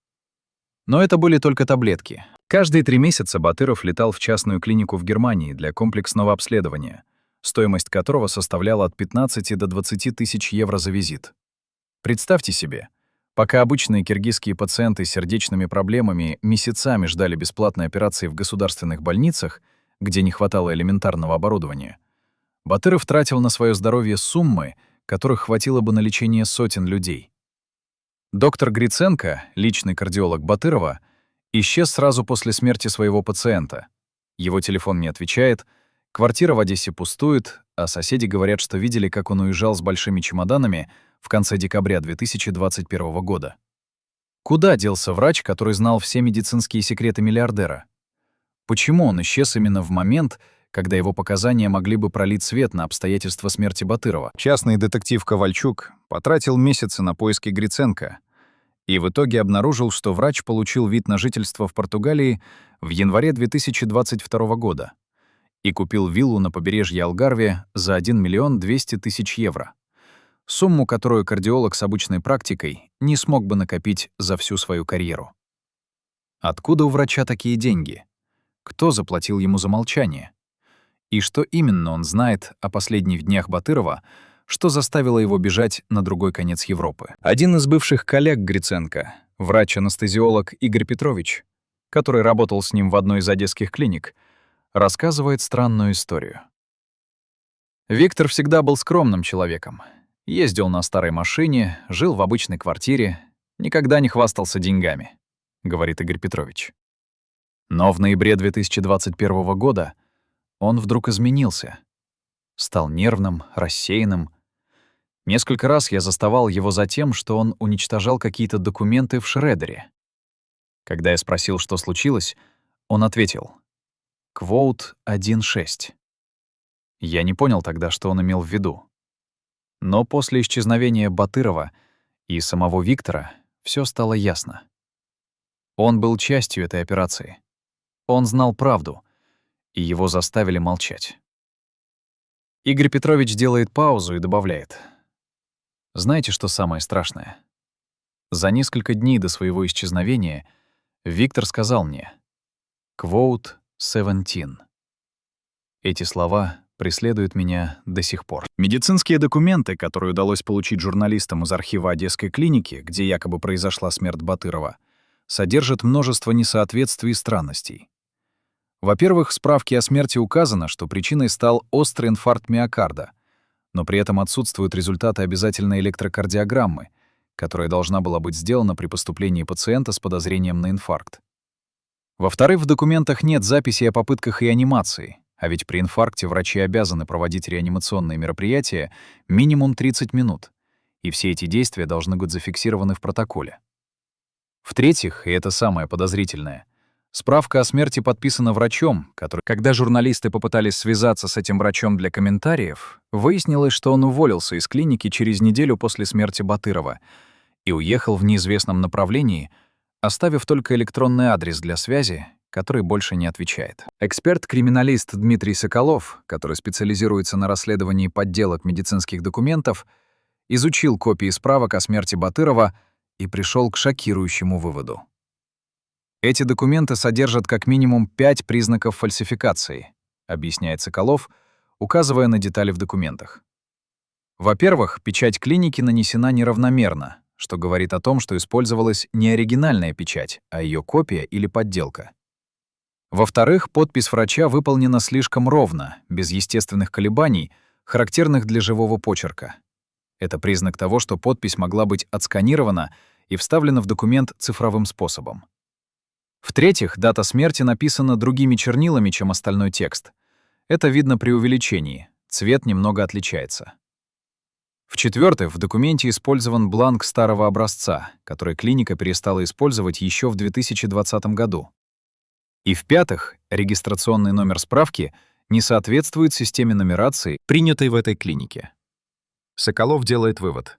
Но это были только таблетки. Каждые 3 месяца Батыров летал в частную клинику в Германии для комплексного обследования, стоимость которого составляла от 15 до 20 тысяч евро за визит. Представьте себе, пока обычные киргизские пациенты с сердечными проблемами месяцами ждали бесплатной операции в государственных больницах, где не хватало элементарного оборудования, Батыров тратил на свое здоровье суммы, которых хватило бы на лечение сотен людей. Доктор Гриценко, личный кардиолог Батырова, исчез сразу после смерти своего пациента. Его телефон не отвечает, квартира в Одессе пустует, а соседи говорят, что видели, как он уезжал с большими чемоданами в конце декабря 2021 года. Куда делся врач, который знал все медицинские секреты миллиардера? Почему он исчез именно в момент, когда его показания могли бы пролить свет на обстоятельства смерти Батырова? Частный детектив Ковальчук потратил месяцы на поиски Гриценко и в итоге обнаружил, что врач получил вид на жительство в Португалии в январе 2022 года и купил виллу на побережье Алгарве за 1 200 000 евро, сумму, которую кардиолог с обычной практикой не смог бы накопить за всю свою карьеру. Откуда у врача такие деньги? Кто заплатил ему за молчание? И что именно он знает о последних днях Батырова, что заставило его бежать на другой конец Европы? Один из бывших коллег Гриценко, врач-анестезиолог Игорь Петрович, который работал с ним в одной из одесских клиник, рассказывает странную историю. Виктор всегда был скромным человеком. Ездил на старой машине, жил в обычной квартире, никогда не хвастался деньгами, говорит Игорь Петрович. Но в ноябре 2021 года он вдруг изменился. Стал нервным, рассеянным. Несколько раз я заставал его за тем, что он уничтожал какие-то документы в шредере. Когда я спросил, что случилось, он ответил: «Квоут 1.6». Я не понял тогда, что он имел в виду. Но после исчезновения Батырова и самого Виктора все стало ясно. Он был частью этой операции. Он знал правду, и его заставили молчать. Игорь Петрович делает паузу и добавляет: «Знаете, что самое страшное? За несколько дней до своего исчезновения Виктор сказал мне: «Quote 17». Эти слова преследуют меня до сих пор. Медицинские документы, которые удалось получить журналистам из архива Одесской клиники, где якобы произошла смерть Батырова, содержат множество несоответствий и странностей. Во-первых, в справке о смерти указано, что причиной стал острый инфаркт миокарда, но при этом отсутствуют результаты обязательной электрокардиограммы, которая должна была быть сделана при поступлении пациента с подозрением на инфаркт. Во-вторых, в документах нет записи о попытках реанимации, а ведь при инфаркте врачи обязаны проводить реанимационные мероприятия минимум 30 минут, и все эти действия должны быть зафиксированы в протоколе. В-третьих, и это самое подозрительное, справка о смерти подписана врачом, который, когда журналисты попытались связаться с этим врачом для комментариев, выяснилось, что он уволился из клиники через неделю после смерти Батырова и уехал в неизвестном направлении, оставив только электронный адрес для связи, который больше не отвечает. Эксперт-криминалист Дмитрий Соколов, который специализируется на расследовании подделок медицинских документов, изучил копии справок о смерти Батырова и пришел к шокирующему выводу. Эти документы содержат как минимум 5 признаков фальсификации, объясняет Соколов, указывая на детали в документах. Во-первых, печать клиники нанесена неравномерно, что говорит о том, что использовалась не оригинальная печать, а ее копия или подделка. Во-вторых, подпись врача выполнена слишком ровно, без естественных колебаний, характерных для живого почерка. Это признак того, что подпись могла быть отсканирована и вставлена в документ цифровым способом. В-третьих, дата смерти написана другими чернилами, чем остальной текст. Это видно при увеличении, цвет немного отличается. В-четвертых, в документе использован бланк старого образца, который клиника перестала использовать еще в 2020 году. И в-пятых, регистрационный номер справки не соответствует системе нумерации, принятой в этой клинике. Соколов делает вывод.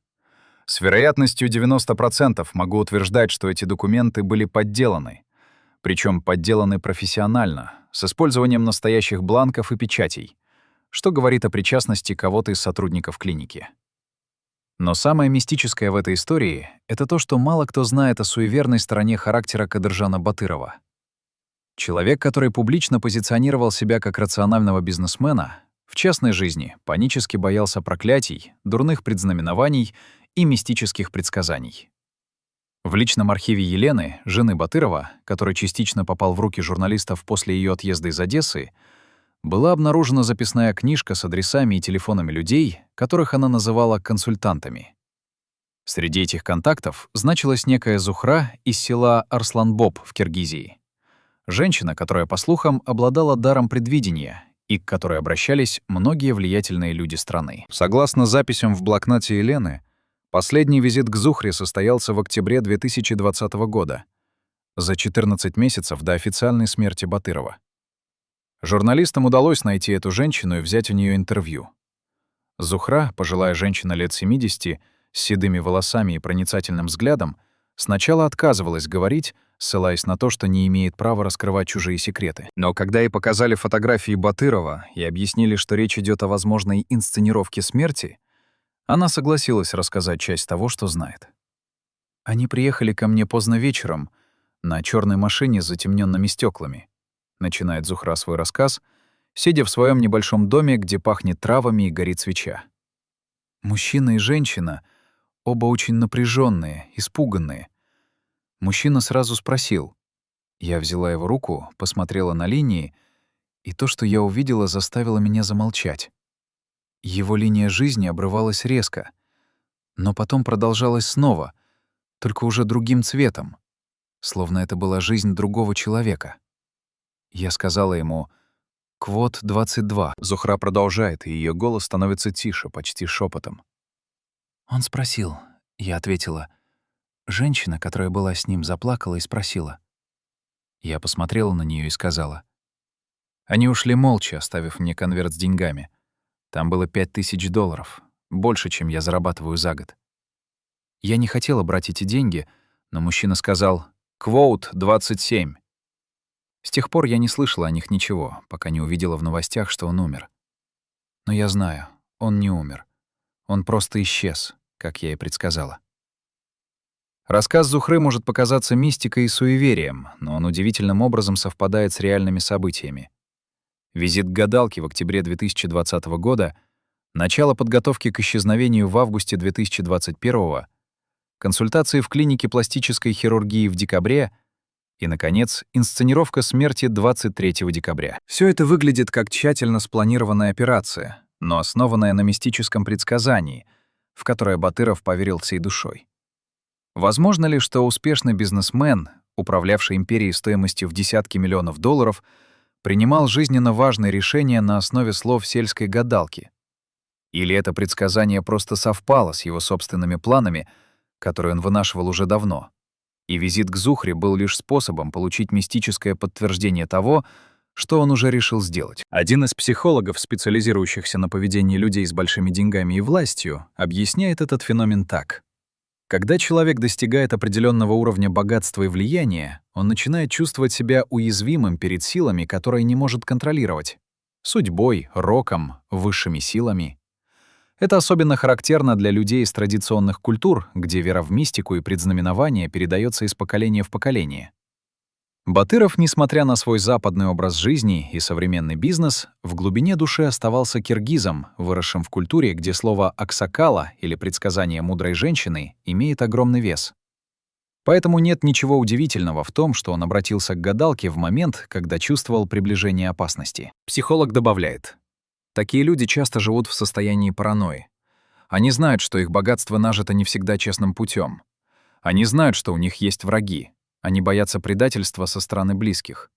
С вероятностью 90% могу утверждать, что эти документы были подделаны. Причем подделаны профессионально, с использованием настоящих бланков и печатей, что говорит о причастности кого-то из сотрудников клиники. Но самое мистическое в этой истории — это то, что мало кто знает о суеверной стороне характера Кадыржана Батырова. Человек, который публично позиционировал себя как рационального бизнесмена, в частной жизни панически боялся проклятий, дурных предзнаменований и мистических предсказаний. В личном архиве Елены, жены Батырова, который частично попал в руки журналистов после ее отъезда из Одессы, была обнаружена записная книжка с адресами и телефонами людей, которых она называла консультантами. Среди этих контактов значилась некая Зухра из села Арсланбоб в Киргизии. Женщина, которая, по слухам, обладала даром предвидения и к которой обращались многие влиятельные люди страны. Согласно записям в блокноте Елены, последний визит к Зухре состоялся в октябре 2020 года, за 14 месяцев до официальной смерти Батырова. Журналистам удалось найти эту женщину и взять у нее интервью. Зухра, пожилая женщина лет 70, с седыми волосами и проницательным взглядом, сначала отказывалась говорить, ссылаясь на то, что не имеет права раскрывать чужие секреты. Но когда ей показали фотографии Батырова и объяснили, что речь идет о возможной инсценировке смерти, она согласилась рассказать часть того, что знает. «Они приехали ко мне поздно вечером на черной машине с затемненными стеклами», начинает Зухра свой рассказ, сидя в своем небольшом доме, где пахнет травами и горит свеча. Мужчина и женщина, оба очень напряженные, испуганные. Мужчина сразу спросил. Я взяла его руку, посмотрела на линии, и то, что я увидела, заставило меня замолчать. Его линия жизни обрывалась резко, но потом продолжалась снова, только уже другим цветом, словно это была жизнь другого человека. Я сказала ему «Квот 22». Зухра продолжает, и ее голос становится тише, почти шепотом. Он спросил. Я ответила. Женщина, которая была с ним, заплакала и спросила. Я посмотрела на нее и сказала. Они ушли молча, оставив мне конверт с деньгами. Там было $5000, больше, чем я зарабатываю за год. Я не хотела брать эти деньги, но мужчина сказал «Квоут 27». С тех пор я не слышала о них ничего, пока не увидела в новостях, что он умер. Но я знаю, он не умер. Он просто исчез, как я и предсказала. Рассказ Зухры может показаться мистикой и суеверием, но он удивительным образом совпадает с реальными событиями. Визит к гадалке в октябре 2020 года, начало подготовки к исчезновению в августе 2021, консультации в клинике пластической хирургии в декабре и, наконец, инсценировка смерти 23 декабря. Все это выглядит как тщательно спланированная операция, но основанная на мистическом предсказании, в которое Батыров поверил всей душой. Возможно ли, что успешный бизнесмен, управлявший империей стоимостью в десятки миллионов долларов, принимал жизненно важные решения на основе слов сельской гадалки? Или это предсказание просто совпало с его собственными планами, которые он вынашивал уже давно? И визит к Зухре был лишь способом получить мистическое подтверждение того, что он уже решил сделать. Один из психологов, специализирующихся на поведении людей с большими деньгами и властью, объясняет этот феномен так. Когда человек достигает определенного уровня богатства и влияния, он начинает чувствовать себя уязвимым перед силами, которые не может контролировать. Судьбой, роком, высшими силами. Это особенно характерно для людей из традиционных культур, где вера в мистику и предзнаменование передается из поколения в поколение. Батыров, несмотря на свой западный образ жизни и современный бизнес, в глубине души оставался киргизом, выросшим в культуре, где слово «аксакала» или «предсказание мудрой женщины» имеет огромный вес. Поэтому нет ничего удивительного в том, что он обратился к гадалке в момент, когда чувствовал приближение опасности. Психолог добавляет, такие люди часто живут в состоянии паранойи. Они знают, что их богатство нажито не всегда честным путем. Они знают, что у них есть враги. Они боятся предательства со стороны близких.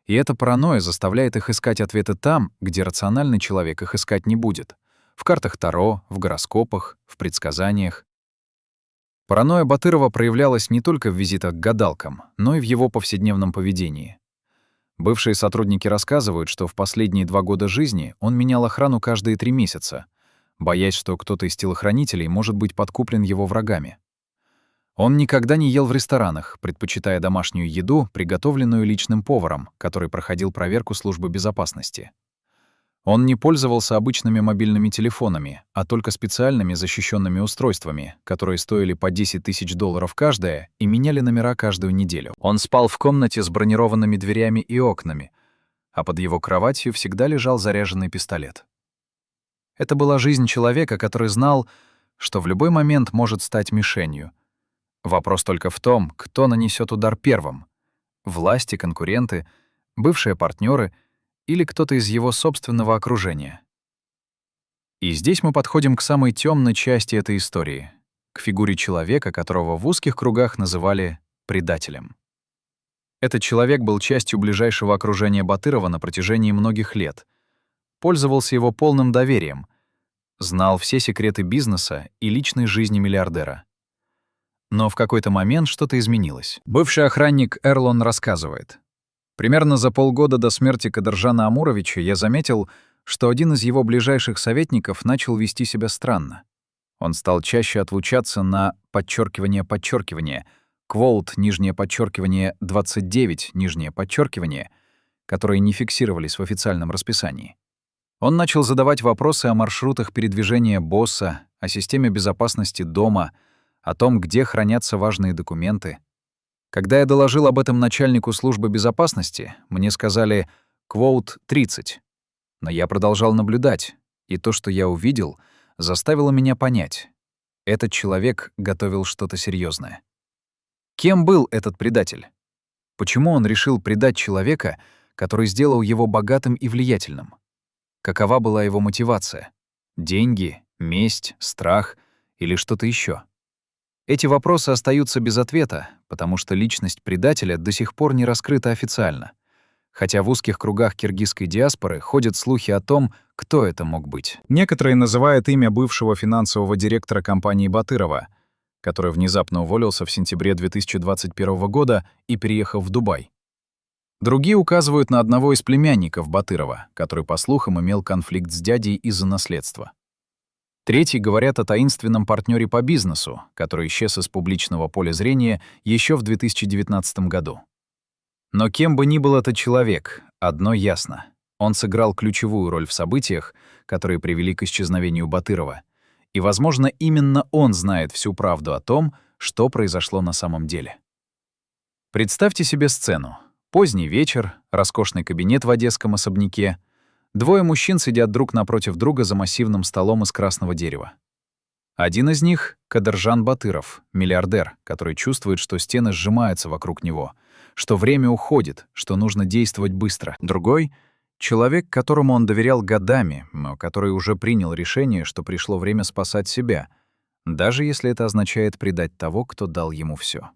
И эта паранойя заставляет их искать ответы там, где рациональный человек их искать не будет. В картах Таро, в гороскопах, в предсказаниях. Паранойя Батырова проявлялась не только в визитах к гадалкам, но и в его повседневном поведении. Бывшие сотрудники рассказывают, что в последние 2 года жизни он менял охрану каждые 3 месяца, боясь, что кто-то из телохранителей может быть подкуплен его врагами. Он никогда не ел в ресторанах, предпочитая домашнюю еду, приготовленную личным поваром, который проходил проверку службы безопасности. Он не пользовался обычными мобильными телефонами, а только специальными защищенными устройствами, которые стоили по $10 000 каждое и меняли номера каждую неделю. Он спал в комнате с бронированными дверями и окнами, а под его кроватью всегда лежал заряженный пистолет. Это была жизнь человека, который знал, что в любой момент может стать мишенью. Вопрос только в том, кто нанесет удар первым — власти, конкуренты, бывшие партнеры или кто-то из его собственного окружения. И здесь мы подходим к самой темной части этой истории, к фигуре человека, которого в узких кругах называли предателем. Этот человек был частью ближайшего окружения Батырова на протяжении многих лет, пользовался его полным доверием, знал все секреты бизнеса и личной жизни миллиардера. Но в какой-то момент что-то изменилось. Бывший охранник Эрлон рассказывает. Примерно за полгода до смерти Кадыржана Амуровича я заметил, что один из его ближайших советников начал вести себя странно. Он стал чаще отлучаться на подчеркивание, квоут, нижнее подчеркивание, 29, нижнее подчеркивание, которые не фиксировались в официальном расписании. Он начал задавать вопросы о маршрутах передвижения босса, о системе безопасности дома, о том, где хранятся важные документы. Когда я доложил об этом начальнику службы безопасности, мне сказали «квоут 30». Но я продолжал наблюдать, и то, что я увидел, заставило меня понять. Этот человек готовил что-то серьезное. Кем был этот предатель? Почему он решил предать человека, который сделал его богатым и влиятельным? Какова была его мотивация? Деньги, месть, страх или что-то еще? Эти вопросы остаются без ответа, потому что личность предателя до сих пор не раскрыта официально, хотя в узких кругах киргизской диаспоры ходят слухи о том, кто это мог быть. Некоторые называют имя бывшего финансового директора компании Батырова, который внезапно уволился в сентябре 2021 года и переехал в Дубай. Другие указывают на одного из племянников Батырова, который, по слухам, имел конфликт с дядей из-за наследства. Третьи говорят о таинственном партнере по бизнесу, который исчез из публичного поля зрения еще в 2019 году. Но кем бы ни был этот человек, одно ясно — он сыграл ключевую роль в событиях, которые привели к исчезновению Батырова, и, возможно, именно он знает всю правду о том, что произошло на самом деле. Представьте себе сцену. Поздний вечер, роскошный кабинет в одесском особняке. Двое мужчин сидят друг напротив друга за массивным столом из красного дерева. Один из них — Кадыржан Батыров, миллиардер, который чувствует, что стены сжимаются вокруг него, что время уходит, что нужно действовать быстро. Другой — человек, которому он доверял годами, но который уже принял решение, что пришло время спасать себя, даже если это означает предать того, кто дал ему все.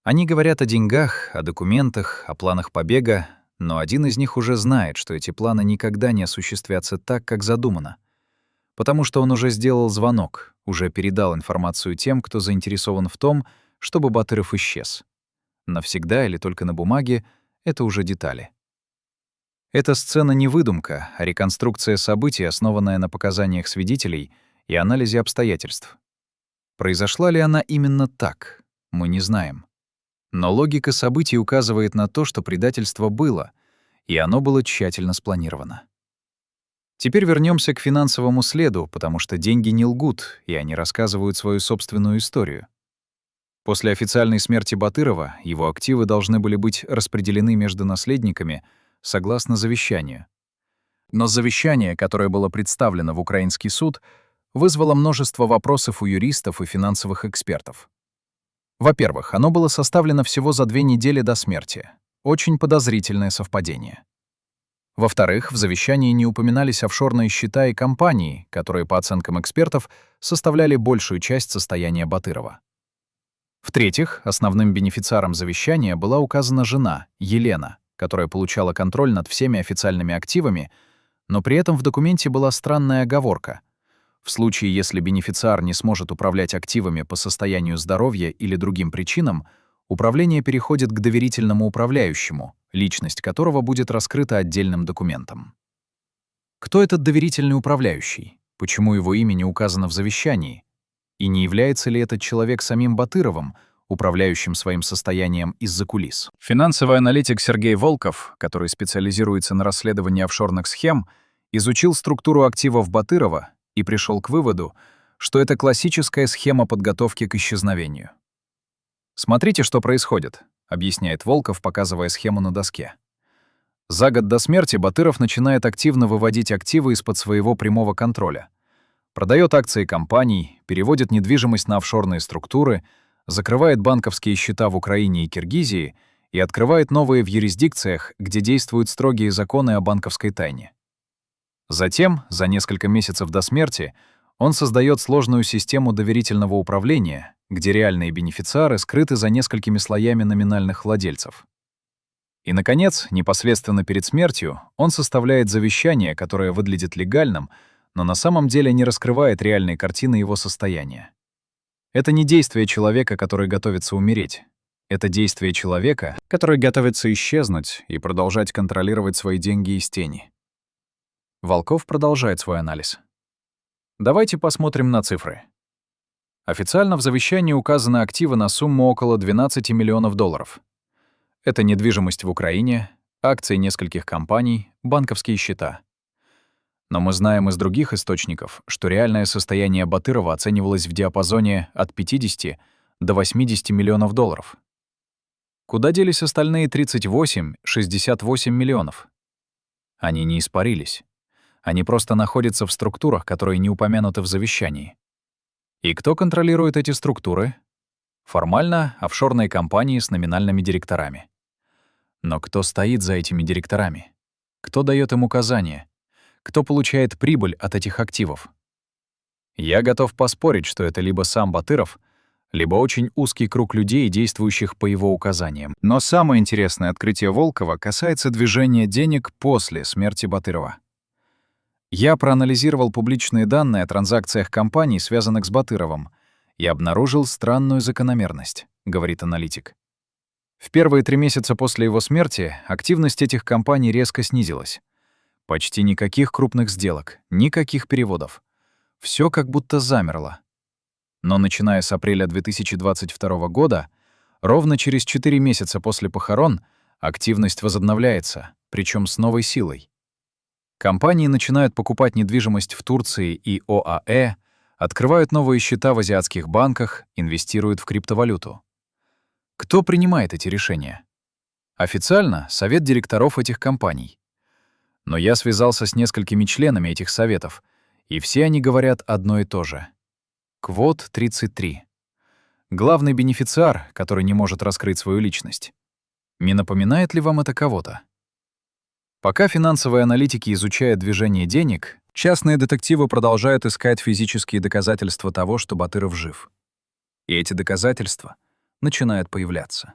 Они говорят о деньгах, о документах, о планах побега, но один из них уже знает, что эти планы никогда не осуществятся так, как задумано. Потому что он уже сделал звонок, уже передал информацию тем, кто заинтересован в том, чтобы Батыров исчез. Навсегда или только на бумаге — это уже детали. Эта сцена не выдумка, а реконструкция событий, основанная на показаниях свидетелей и анализе обстоятельств. Произошла ли она именно так, мы не знаем. Но логика событий указывает на то, что предательство было, и оно было тщательно спланировано. Теперь вернемся к финансовому следу, потому что деньги не лгут, и они рассказывают свою собственную историю. После официальной смерти Батырова его активы должны были быть распределены между наследниками согласно завещанию. Но завещание, которое было представлено в украинский суд, вызвало множество вопросов у юристов и финансовых экспертов. Во-первых, оно было составлено всего за 2 недели до смерти. Очень подозрительное совпадение. Во-вторых, в завещании не упоминались офшорные счета и компании, которые, по оценкам экспертов, составляли большую часть состояния Батырова. В-третьих, основным бенефициаром завещания была указана жена, Елена, которая получала контроль над всеми официальными активами, но при этом в документе была странная оговорка. В случае, если бенефициар не сможет управлять активами по состоянию здоровья или другим причинам, управление переходит к доверительному управляющему, личность которого будет раскрыта отдельным документом. Кто этот доверительный управляющий? Почему его имя не указано в завещании? И не является ли этот человек самим Батыровым, управляющим своим состоянием из-за кулис? Финансовый аналитик Сергей Волков, который специализируется на расследовании офшорных схем, изучил структуру активов Батырова и пришел к выводу, что это классическая схема подготовки к исчезновению. «Смотрите, что происходит», — объясняет Волков, показывая схему на доске. За год до смерти Батыров начинает активно выводить активы из-под своего прямого контроля. Продает акции компаний, переводит недвижимость на офшорные структуры, закрывает банковские счета в Украине и Киргизии и открывает новые в юрисдикциях, где действуют строгие законы о банковской тайне. Затем, за несколько месяцев до смерти, он создает сложную систему доверительного управления, где реальные бенефициары скрыты за несколькими слоями номинальных владельцев. И, наконец, непосредственно перед смертью он составляет завещание, которое выглядит легальным, но на самом деле не раскрывает реальной картины его состояния. Это не действие человека, который готовится умереть. Это действие человека, который готовится исчезнуть и продолжать контролировать свои деньги из тени. Волков продолжает свой анализ. Давайте посмотрим на цифры. Официально в завещании указаны активы на сумму около 12 миллионов долларов. Это недвижимость в Украине, акции нескольких компаний, банковские счета. Но мы знаем из других источников, что реальное состояние Батырова оценивалось в диапазоне от 50 до 80 миллионов долларов. Куда делись остальные 38-68 миллионов? Они не испарились. Они просто находятся в структурах, которые не упомянуты в завещании. И кто контролирует эти структуры? Формально офшорные компании с номинальными директорами. Но кто стоит за этими директорами? Кто даёт им указания? Кто получает прибыль от этих активов? Я готов поспорить, что это либо сам Батыров, либо очень узкий круг людей, действующих по его указаниям. Но самое интересное открытие Волкова касается движения денег после смерти Батырова. Я проанализировал публичные данные о транзакциях компаний, связанных с Батыровым, и обнаружил странную закономерность, говорит аналитик. В первые 3 месяца после его смерти активность этих компаний резко снизилась. Почти никаких крупных сделок, никаких переводов. Всё как будто замерло. Но начиная с апреля 2022 года, ровно через 4 месяца после похорон, активность возобновляется, причём с новой силой. Компании начинают покупать недвижимость в Турции и ОАЭ, открывают новые счета в азиатских банках, инвестируют в криптовалюту. Кто принимает эти решения? Официально — совет директоров этих компаний. Но я связался с несколькими членами этих советов, и все они говорят одно и то же. Квот 33. Главный бенефициар, который не может раскрыть свою личность. Не напоминает ли вам это кого-то? Пока финансовые аналитики изучают движение денег, частные детективы продолжают искать физические доказательства того, что Батыров жив. И эти доказательства начинают появляться.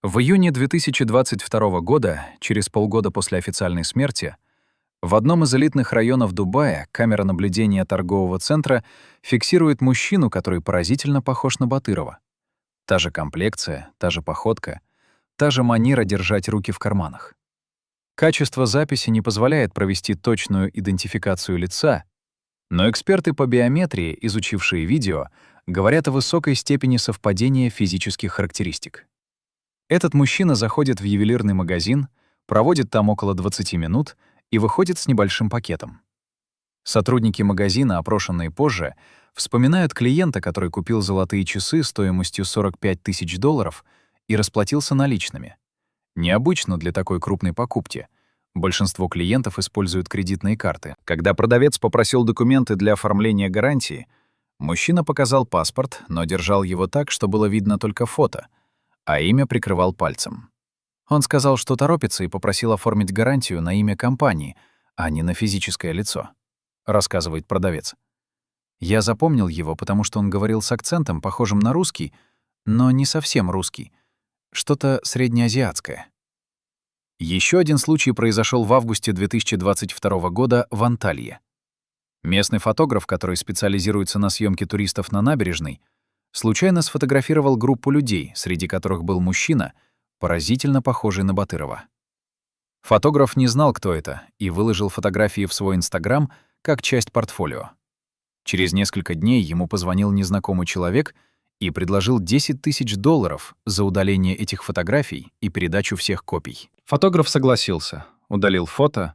В июне 2022 года, через полгода после официальной смерти, в одном из элитных районов Дубая камера наблюдения торгового центра фиксирует мужчину, который поразительно похож на Батырова. Та же комплекция, та же походка, та же манера держать руки в карманах. Качество записи не позволяет провести точную идентификацию лица, но эксперты по биометрии, изучившие видео, говорят о высокой степени совпадения физических характеристик. Этот мужчина заходит в ювелирный магазин, проводит там около 20 минут и выходит с небольшим пакетом. Сотрудники магазина, опрошенные позже, Вспоминают клиента, который купил золотые часы стоимостью $45 000 и расплатился наличными. Необычно для такой крупной покупки. Большинство клиентов используют кредитные карты. Когда продавец попросил документы для оформления гарантии, мужчина показал паспорт, но держал его так, что было видно только фото, а имя прикрывал пальцем. Он сказал, что торопится, и попросил оформить гарантию на имя компании, а не на физическое лицо, рассказывает продавец. Я запомнил его, потому что он говорил с акцентом, похожим на русский, но не совсем русский, что-то среднеазиатское. Еще один случай произошел в августе 2022 года в Анталье. Местный фотограф, который специализируется на съемке туристов на набережной, случайно сфотографировал группу людей, среди которых был мужчина, поразительно похожий на Батырова. Фотограф не знал, кто это, и выложил фотографии в свой Инстаграм как часть портфолио. Через несколько дней ему позвонил незнакомый человек и предложил $10 000 за удаление этих фотографий и передачу всех копий. Фотограф согласился, удалил фото,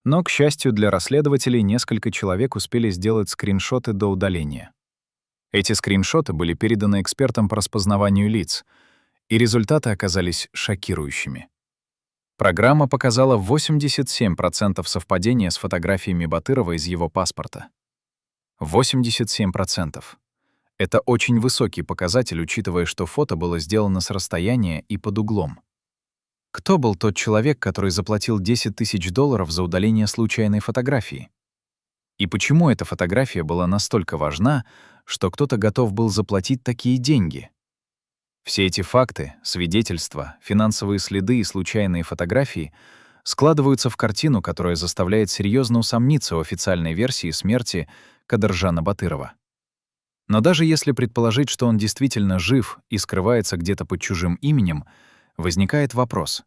но, к счастью для расследователей, несколько человек успели сделать скриншоты до удаления. Эти скриншоты были переданы экспертам по распознаванию лиц, и результаты оказались шокирующими. Программа показала 87% совпадения с фотографиями Батырова из его паспорта. 87%. Это очень высокий показатель, учитывая, что фото было сделано с расстояния и под углом. Кто был тот человек, который заплатил $10 000 за удаление случайной фотографии? И почему эта фотография была настолько важна, что кто-то готов был заплатить такие деньги? Все эти факты, свидетельства, финансовые следы и случайные фотографии складываются в картину, которая заставляет серьезно усомниться в официальной версии смерти Кадыржана Батырова. Но даже если предположить, что он действительно жив и скрывается где-то под чужим именем, возникает вопрос: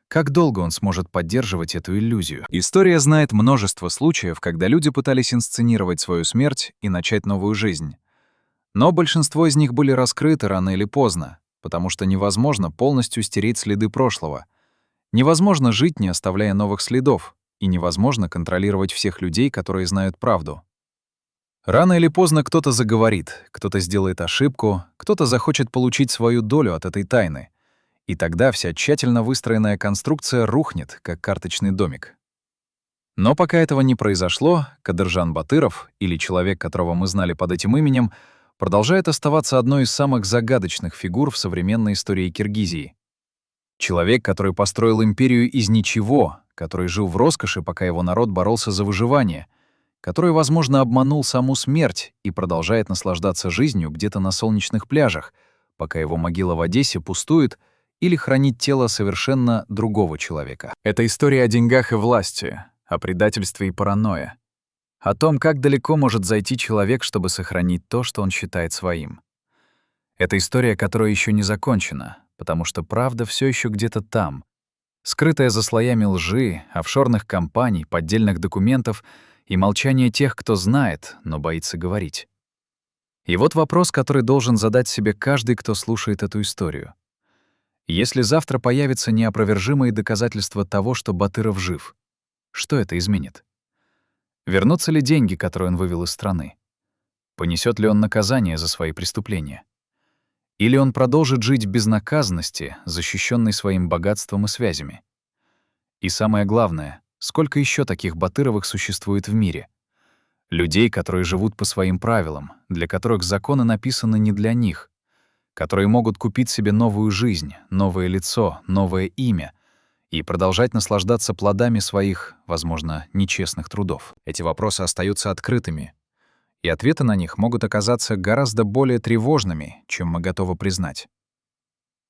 как долго он сможет поддерживать эту иллюзию? История знает множество случаев, когда люди пытались инсценировать свою смерть и начать новую жизнь. Но большинство из них были раскрыты рано или поздно, потому что невозможно полностью стереть следы прошлого. Невозможно жить, не оставляя новых следов, и невозможно контролировать всех людей, которые знают правду. Рано или поздно кто-то заговорит, кто-то сделает ошибку, кто-то захочет получить свою долю от этой тайны. И тогда вся тщательно выстроенная конструкция рухнет, как карточный домик. Но пока этого не произошло, Кадыржан Батыров, или человек, которого мы знали под этим именем, продолжает оставаться одной из самых загадочных фигур в современной истории Киргизии. Человек, который построил империю из ничего, который жил в роскоши, пока его народ боролся за выживание, который, возможно, обманул саму смерть и продолжает наслаждаться жизнью где-то на солнечных пляжах, пока его могила в Одессе пустует или хранит тело совершенно другого человека. Это история о деньгах и власти, о предательстве и паранойе, о том, как далеко может зайти человек, чтобы сохранить то, что он считает своим. Это история, которая еще не закончена, потому что правда все еще где-то там, скрытая за слоями лжи, офшорных компаний, поддельных документов и молчания тех, кто знает, но боится говорить. И вот вопрос, который должен задать себе каждый, кто слушает эту историю. Если завтра появятся неопровержимые доказательства того, что Батыров жив, что это изменит? Вернутся ли деньги, которые он вывел из страны? Понесет ли он наказание за свои преступления? Или он продолжит жить в безнаказанности, защищенный своим богатством и связями? И самое главное, сколько еще таких Батыровых существует в мире? Людей, которые живут по своим правилам, для которых законы написаны не для них, которые могут купить себе новую жизнь, новое лицо, новое имя и продолжать наслаждаться плодами своих, возможно, нечестных трудов. Эти вопросы остаются открытыми, и ответы на них могут оказаться гораздо более тревожными, чем мы готовы признать.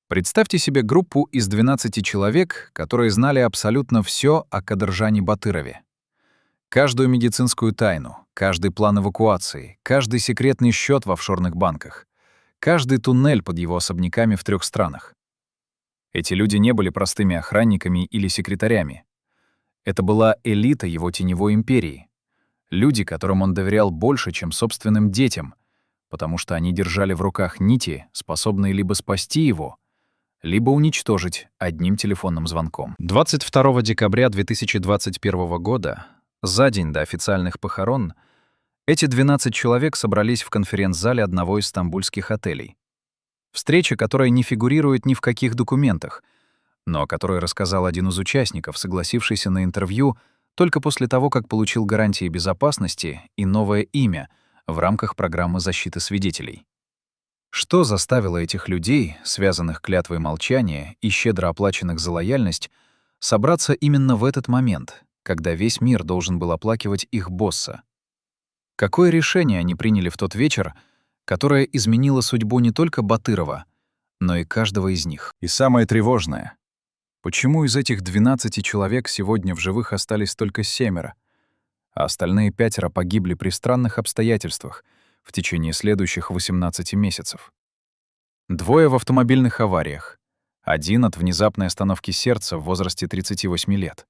Представьте себе группу из 12 человек, которые знали абсолютно все о Кадыржане Батырове. Каждую медицинскую тайну, каждый план эвакуации, каждый секретный счет в офшорных банках, каждый туннель под его особняками в 3 странах. Эти люди не были простыми охранниками или секретарями. Это была элита его теневой империи. Люди, которым он доверял больше, чем собственным детям, потому что они держали в руках нити, способные либо спасти его, либо уничтожить одним телефонным звонком. 22 декабря 2021 года, за день до официальных похорон, Эти 12 человек собрались в конференц-зале одного из стамбульских отелей. Встреча, которая не фигурирует ни в каких документах, но о которой рассказал один из участников, согласившийся на интервью только после того, как получил гарантии безопасности и новое имя в рамках программы защиты свидетелей. Что заставило этих людей, связанных клятвой молчания и щедро оплаченных за лояльность, собраться именно в этот момент, когда весь мир должен был оплакивать их босса? Какое решение они приняли в тот вечер, которое изменило судьбу не только Батырова, но и каждого из них? И самое тревожное — почему из этих 12 человек сегодня в живых остались только 7, а остальные 5 погибли при странных обстоятельствах в течение следующих 18 месяцев? 2 в автомобильных авариях, 1 от внезапной остановки сердца в возрасте 38 лет,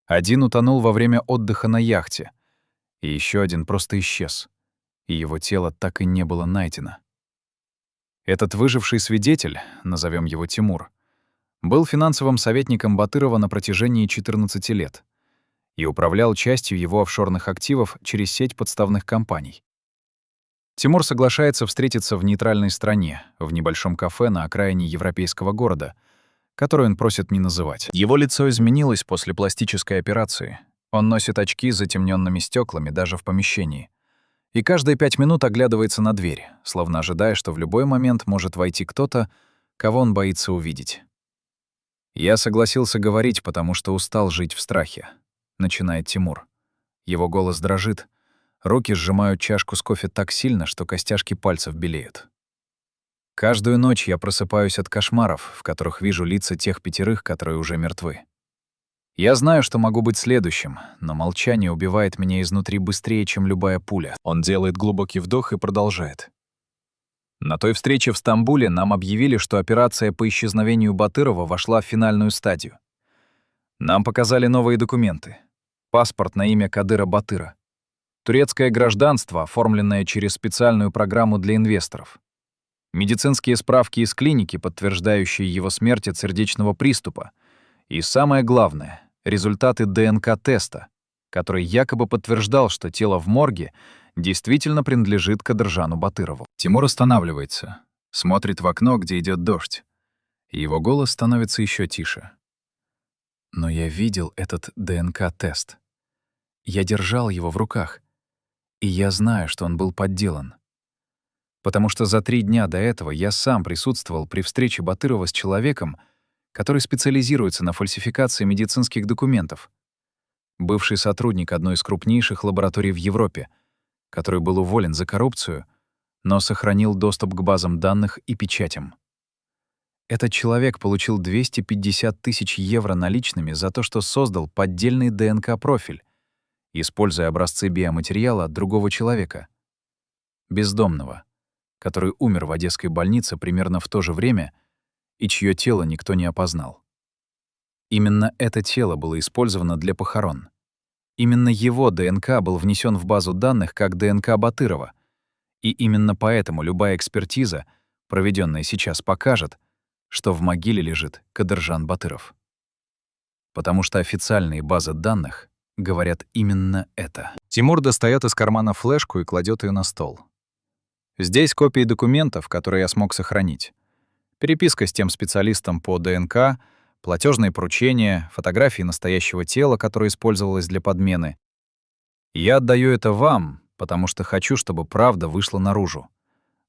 1 утонул во время отдыха на яхте, и еще 1 просто исчез, и его тело так и не было найдено. Этот выживший свидетель, назовем его Тимур, был финансовым советником Батырова на протяжении 14 лет и управлял частью его офшорных активов через сеть подставных компаний. Тимур соглашается встретиться в нейтральной стране, в небольшом кафе на окраине европейского города, который он просит не называть. Его лицо изменилось после пластической операции. Он носит очки с затемненными стеклами даже в помещении. И каждые 5 минут оглядывается на дверь, словно ожидая, что в любой момент может войти кто-то, кого он боится увидеть. «Я согласился говорить, потому что устал жить в страхе», — начинает Тимур. Его голос дрожит, руки сжимают чашку с кофе так сильно, что костяшки пальцев белеют. «Каждую ночь я просыпаюсь от кошмаров, в которых вижу лица тех 5, которые уже мертвы. Я знаю, что могу быть следующим, но молчание убивает меня изнутри быстрее, чем любая пуля». Он делает глубокий вдох и продолжает. На той встрече в Стамбуле нам объявили, что операция по исчезновению Батырова вошла в финальную стадию. Нам показали новые документы. Паспорт на имя Кадыра Батыра. Турецкое гражданство, оформленное через специальную программу для инвесторов. Медицинские справки из клиники, подтверждающие его смерть от сердечного приступа. И самое главное — результаты ДНК-теста, который якобы подтверждал, что тело в морге действительно принадлежит Кадыржану Батырову. Тимур останавливается, смотрит в окно, где идет дождь. И его голос становится еще тише. Но я видел этот ДНК-тест. Я держал его в руках. И я знаю, что он был подделан. Потому что за 3 дня до этого я сам присутствовал при встрече Батырова с человеком, который специализируется на фальсификации медицинских документов. Бывший сотрудник одной из крупнейших лабораторий в Европе, который был уволен за коррупцию, но сохранил доступ к базам данных и печатям. Этот человек получил 250 тысяч евро наличными за то, что создал поддельный ДНК-профиль, используя образцы биоматериала от другого человека, бездомного, который умер в одесской больнице примерно в то же время и чье тело никто не опознал. Именно это тело было использовано для похорон. Именно его ДНК был внесен в базу данных как ДНК Батырова, и именно поэтому любая экспертиза, проведенная сейчас, покажет, что в могиле лежит Кадыржан Батыров. Потому что официальные базы данных говорят именно это. Тимур достает из кармана флешку и кладет ее на стол. Здесь копии документов, которые я смог сохранить. Переписка с тем специалистом по ДНК, платежные поручения, фотографии настоящего тела, которое использовалось для подмены. Я отдаю это вам, потому что хочу, чтобы правда вышла наружу,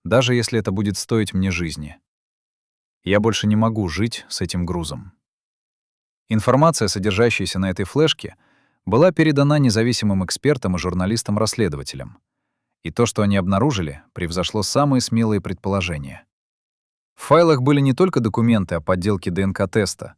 даже если это будет стоить мне жизни. Я больше не могу жить с этим грузом. Информация, содержащаяся на этой флешке, была передана независимым экспертам и журналистам-расследователям. И то, что они обнаружили, превзошло самые смелые предположения. В файлах были не только документы о подделке ДНК-теста,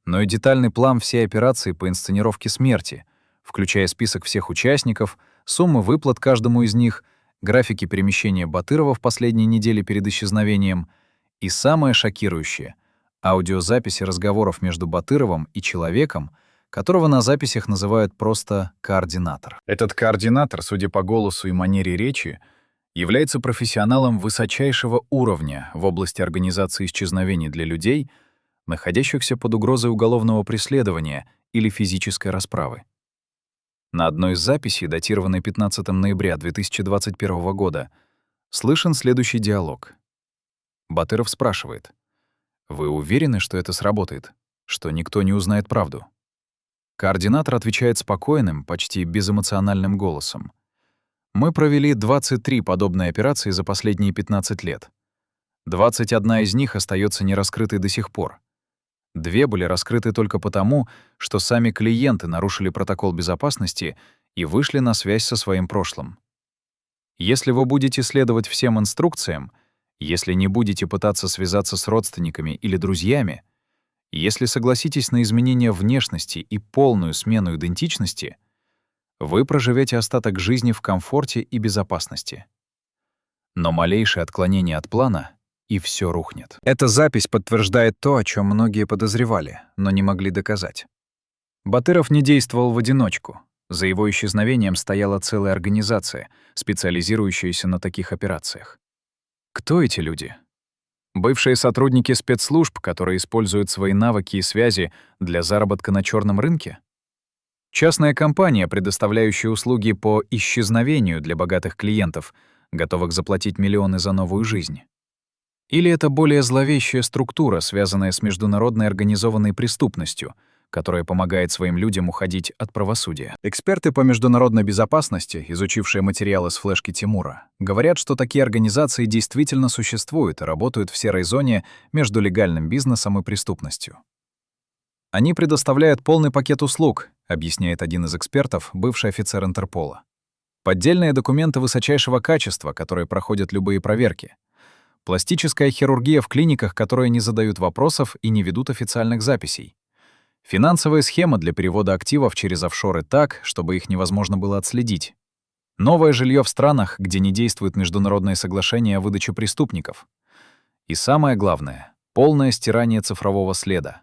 но и детальный план всей операции по инсценировке смерти, включая список всех участников, суммы выплат каждому из них, графики перемещения Батырова в последние недели перед исчезновением и, самое шокирующее, аудиозаписи разговоров между Батыровым и человеком, которого на записях называют просто координатор. Этот координатор, судя по голосу и манере речи, является профессионалом высочайшего уровня в области организации исчезновений для людей, находящихся под угрозой уголовного преследования или физической расправы. На одной из записей, датированной 15 ноября 2021 года, слышен следующий диалог. Батыров спрашивает: «Вы уверены, что это сработает? Что никто не узнает правду?» Координатор отвечает спокойным, почти безэмоциональным голосом: «Мы провели 23 подобные операции за последние 15 лет. 21 из них остается нераскрытой до сих пор. 2 были раскрыты только потому, что сами клиенты нарушили протокол безопасности и вышли на связь со своим прошлым. Если вы будете следовать всем инструкциям, если не будете пытаться связаться с родственниками или друзьями, если согласитесь на изменение внешности и полную смену идентичности, вы проживете остаток жизни в комфорте и безопасности. Но малейшее отклонение от плана — и все рухнет». Эта запись подтверждает то, о чем многие подозревали, но не могли доказать. Батыров не действовал в одиночку. За его исчезновением стояла целая организация, специализирующаяся на таких операциях. Кто эти люди? Бывшие сотрудники спецслужб, которые используют свои навыки и связи для заработка на черном рынке? Частная компания, предоставляющая услуги по исчезновению для богатых клиентов, готовых заплатить миллионы за новую жизнь? Или это более зловещая структура, связанная с международной организованной преступностью, которая помогает своим людям уходить от правосудия? Эксперты по международной безопасности, изучившие материалы с флешки Тимура, говорят, что такие организации действительно существуют и работают в серой зоне между легальным бизнесом и преступностью. «Они предоставляют полный пакет услуг», — объясняет один из экспертов, бывший офицер Интерпола. «Поддельные документы высочайшего качества, которые проходят любые проверки. Пластическая хирургия в клиниках, которые не задают вопросов и не ведут официальных записей. Финансовая схема для перевода активов через офшоры так, чтобы их невозможно было отследить. Новое жилье в странах, где не действует международное соглашение о выдаче преступников. И самое главное — полное стирание цифрового следа.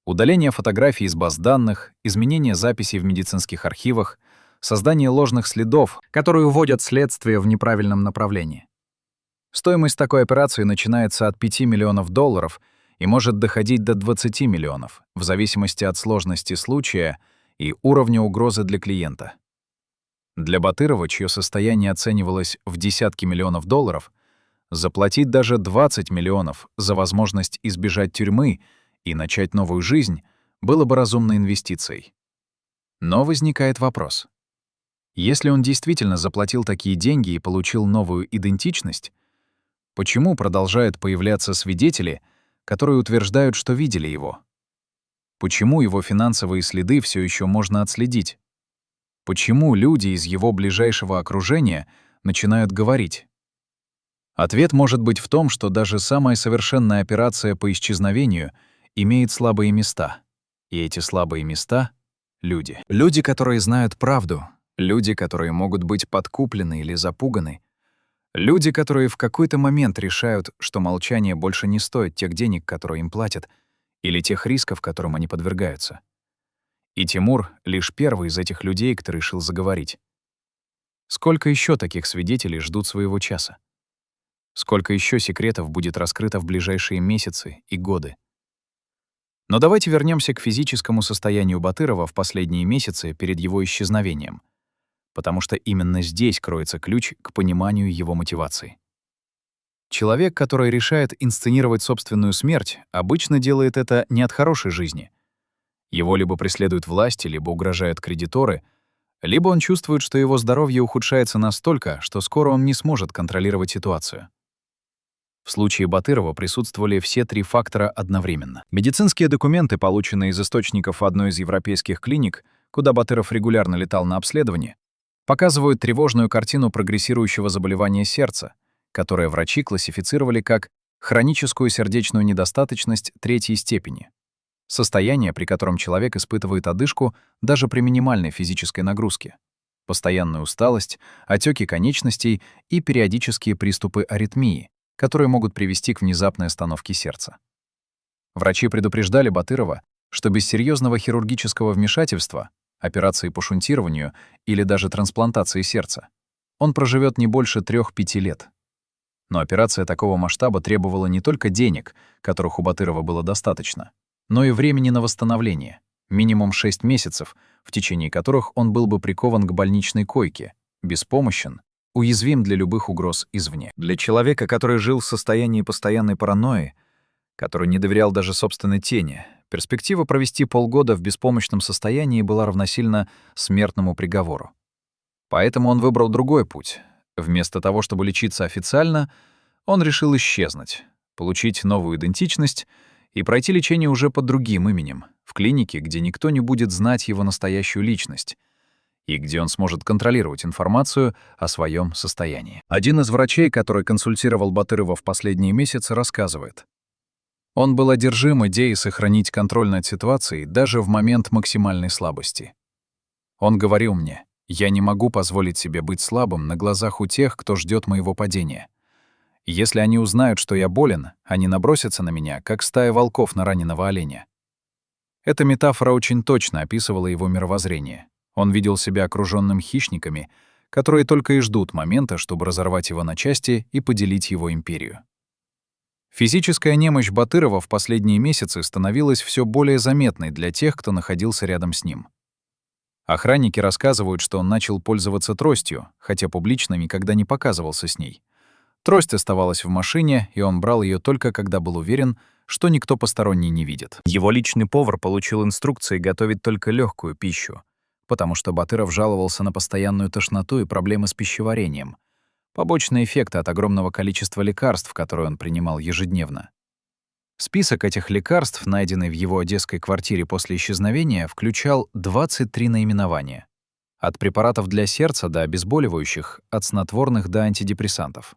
Удаление фотографий из баз данных, изменение записей в медицинских архивах, создание ложных следов, которые уводят следствие в неправильном направлении. Стоимость такой операции начинается от $5 миллионов и может доходить до 20 миллионов, в зависимости от сложности случая и уровня угрозы для клиента. Для Батырова, чье состояние оценивалось в десятки миллионов долларов, заплатить даже 20 миллионов за возможность избежать тюрьмы и начать новую жизнь было бы разумной инвестицией. Но возникает вопрос. Если он действительно заплатил такие деньги и получил новую идентичность, почему продолжают появляться свидетели, которые утверждают, что видели его? Почему его финансовые следы все еще можно отследить? Почему люди из его ближайшего окружения начинают говорить? Ответ может быть в том, что даже самая совершенная операция по исчезновению имеет слабые места. И эти слабые места — люди. Люди, которые знают правду, люди, которые могут быть подкуплены или запуганы, люди, которые в какой-то момент решают, что молчание больше не стоит тех денег, которые им платят, или тех рисков, которым они подвергаются. И Тимур — лишь первый из этих людей, кто решил заговорить. Сколько еще таких свидетелей ждут своего часа? Сколько еще секретов будет раскрыто в ближайшие месяцы и годы? Но давайте вернемся к физическому состоянию Батырова в последние месяцы перед его исчезновением, потому что именно здесь кроется ключ к пониманию его мотивации. Человек, который решает инсценировать собственную смерть, обычно делает это не от хорошей жизни. Его либо преследуют власти, либо угрожают кредиторы, либо он чувствует, что его здоровье ухудшается настолько, что скоро он не сможет контролировать ситуацию. В случае Батырова присутствовали все 3 фактора одновременно. Медицинские документы, полученные из источников одной из европейских клиник, куда Батыров регулярно летал на обследование, показывают тревожную картину прогрессирующего заболевания сердца, которое врачи классифицировали как хроническую сердечную недостаточность 3-й степени. Состояние, при котором человек испытывает одышку даже при минимальной физической нагрузке, постоянную усталость, отеки конечностей и периодические приступы аритмии, которые могут привести к внезапной остановке сердца. Врачи предупреждали Батырова, что без серьезного хирургического вмешательства, операции по шунтированию или даже трансплантации сердца, он проживет не больше 3-5 лет. Но операция такого масштаба требовала не только денег, которых у Батырова было достаточно, но и времени на восстановление, Минимум 6 месяцев, в течение которых он был бы прикован к больничной койке, беспомощен, уязвим для любых угроз извне. Для человека, который жил в состоянии постоянной паранойи, который не доверял даже собственной тени, перспектива провести полгода в беспомощном состоянии была равносильна смертному приговору. Поэтому он выбрал другой путь. Вместо того, чтобы лечиться официально, он решил исчезнуть, получить новую идентичность и пройти лечение уже под другим именем, в клинике, где никто не будет знать его настоящую личность, и где он сможет контролировать информацию о своем состоянии. Один из врачей, который консультировал Батырова в последние месяцы, рассказывает: он был одержим идеей сохранить контроль над ситуацией даже в момент максимальной слабости. Он говорил мне: «Я не могу позволить себе быть слабым на глазах у тех, кто ждет моего падения. Если они узнают, что я болен, они набросятся на меня, как стая волков на раненого оленя». Эта метафора очень точно описывала его мировоззрение. Он видел себя окружённым хищниками, которые только и ждут момента, чтобы разорвать его на части и поделить его империю. Физическая немощь Батырова в последние месяцы становилась всё более заметной для тех, кто находился рядом с ним. Охранники рассказывают, что он начал пользоваться тростью, хотя публично никогда не показывался с ней. Трость оставалась в машине, и он брал её только когда был уверен, что никто посторонний не видит. Его личный повар получил инструкции готовить только легкую пищу, потому что Батыров жаловался на постоянную тошноту и проблемы с пищеварением. Побочные эффекты от огромного количества лекарств, которые он принимал ежедневно. Список этих лекарств, найденный в его одесской квартире после исчезновения, включал 23 наименования. От препаратов для сердца до обезболивающих, от снотворных до антидепрессантов.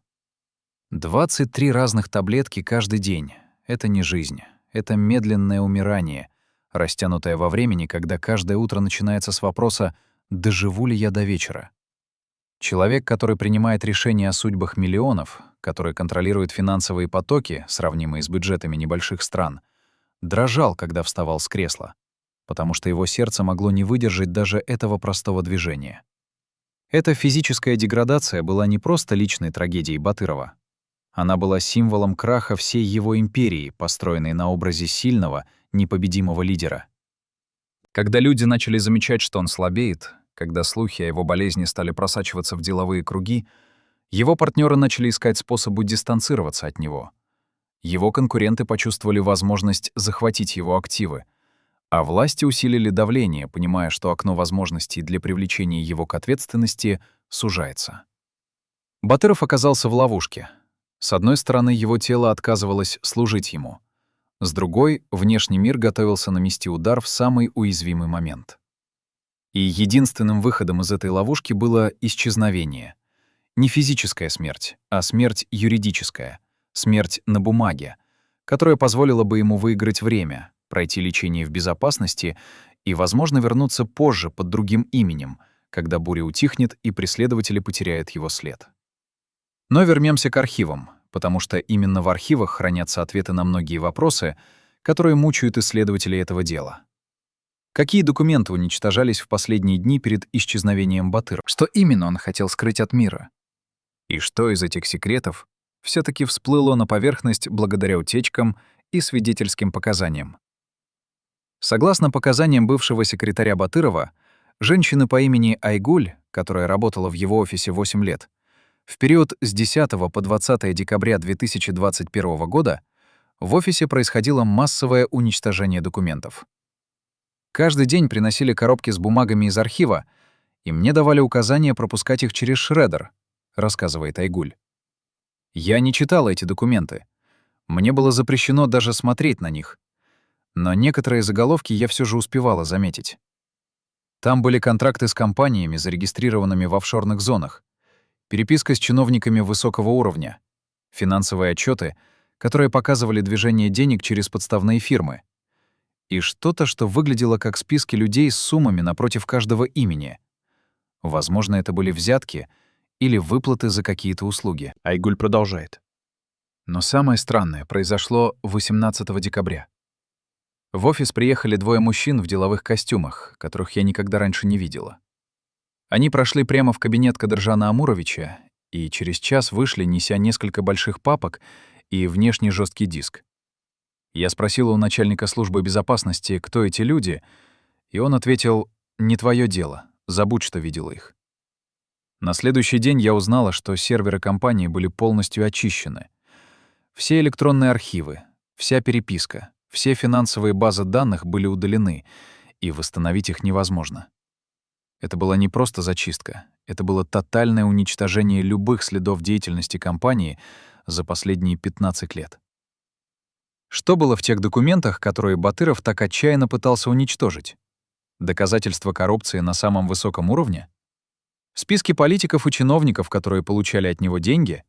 23 разных таблетки каждый день — это не жизнь, это медленное умирание, растянутое во времени, когда каждое утро начинается с вопроса «доживу ли я до вечера?». Человек, который принимает решения о судьбах миллионов, который контролирует финансовые потоки, сравнимые с бюджетами небольших стран, дрожал, когда вставал с кресла, потому что его сердце могло не выдержать даже этого простого движения. Эта физическая деградация была не просто личной трагедией Батырова. Она была символом краха всей его империи, построенной на образе сильного, непобедимого лидера. Когда люди начали замечать, что он слабеет, когда слухи о его болезни стали просачиваться в деловые круги, его партнеры начали искать способы дистанцироваться от него. Его конкуренты почувствовали возможность захватить его активы, а власти усилили давление, понимая, что окно возможностей для привлечения его к ответственности сужается. Батыров оказался в ловушке. С одной стороны, его тело отказывалось служить ему. С другой, внешний мир готовился нанести удар в самый уязвимый момент. И единственным выходом из этой ловушки было исчезновение. Не физическая смерть, а смерть юридическая, смерть на бумаге, которая позволила бы ему выиграть время, пройти лечение в безопасности и, возможно, вернуться позже под другим именем, когда буря утихнет и преследователи потеряют его след. Но вернемся к архивам, потому что именно в архивах хранятся ответы на многие вопросы, которые мучают исследователей этого дела. Какие документы уничтожались в последние дни перед исчезновением Батырова? Что именно он хотел скрыть от мира? И что из этих секретов все-таки всплыло на поверхность благодаря утечкам и свидетельским показаниям? Согласно показаниям бывшего секретаря Батырова, женщины по имени Айгуль, которая работала в его офисе 8 лет, в период с 10 по 20 декабря 2021 года в офисе происходило массовое уничтожение документов. Каждый день приносили коробки с бумагами из архива, и мне давали указание пропускать их через шреддер, рассказывает Айгуль. Я не читала эти документы. Мне было запрещено даже смотреть на них. Но некоторые заголовки я все же успевала заметить. Там были контракты с компаниями, зарегистрированными в офшорных зонах, переписка с чиновниками высокого уровня, финансовые отчеты, которые показывали движение денег через подставные фирмы, и что-то, что выглядело как списки людей с суммами напротив каждого имени. Возможно, это были взятки или выплаты за какие-то услуги. Айгуль продолжает. Но самое странное произошло 18 декабря. В офис приехали двое мужчин в деловых костюмах, которых я никогда раньше не видела. Они прошли прямо в кабинет Кадыржана Амуровича и через час вышли, неся несколько больших папок и внешний жесткий диск. Я спросила у начальника службы безопасности, кто эти люди, И он ответил: «Не твое дело, забудь, что видел их». На следующий день я узнала, что серверы компании были полностью очищены. Все электронные архивы, вся переписка, все финансовые базы данных были удалены, и восстановить их невозможно. Это была не просто зачистка, это было тотальное уничтожение любых следов деятельности компании за последние 15 лет. Что было в тех документах, которые Батыров так отчаянно пытался уничтожить? Доказательства коррупции на самом высоком уровне? Списки политиков и чиновников, которые получали от него деньги?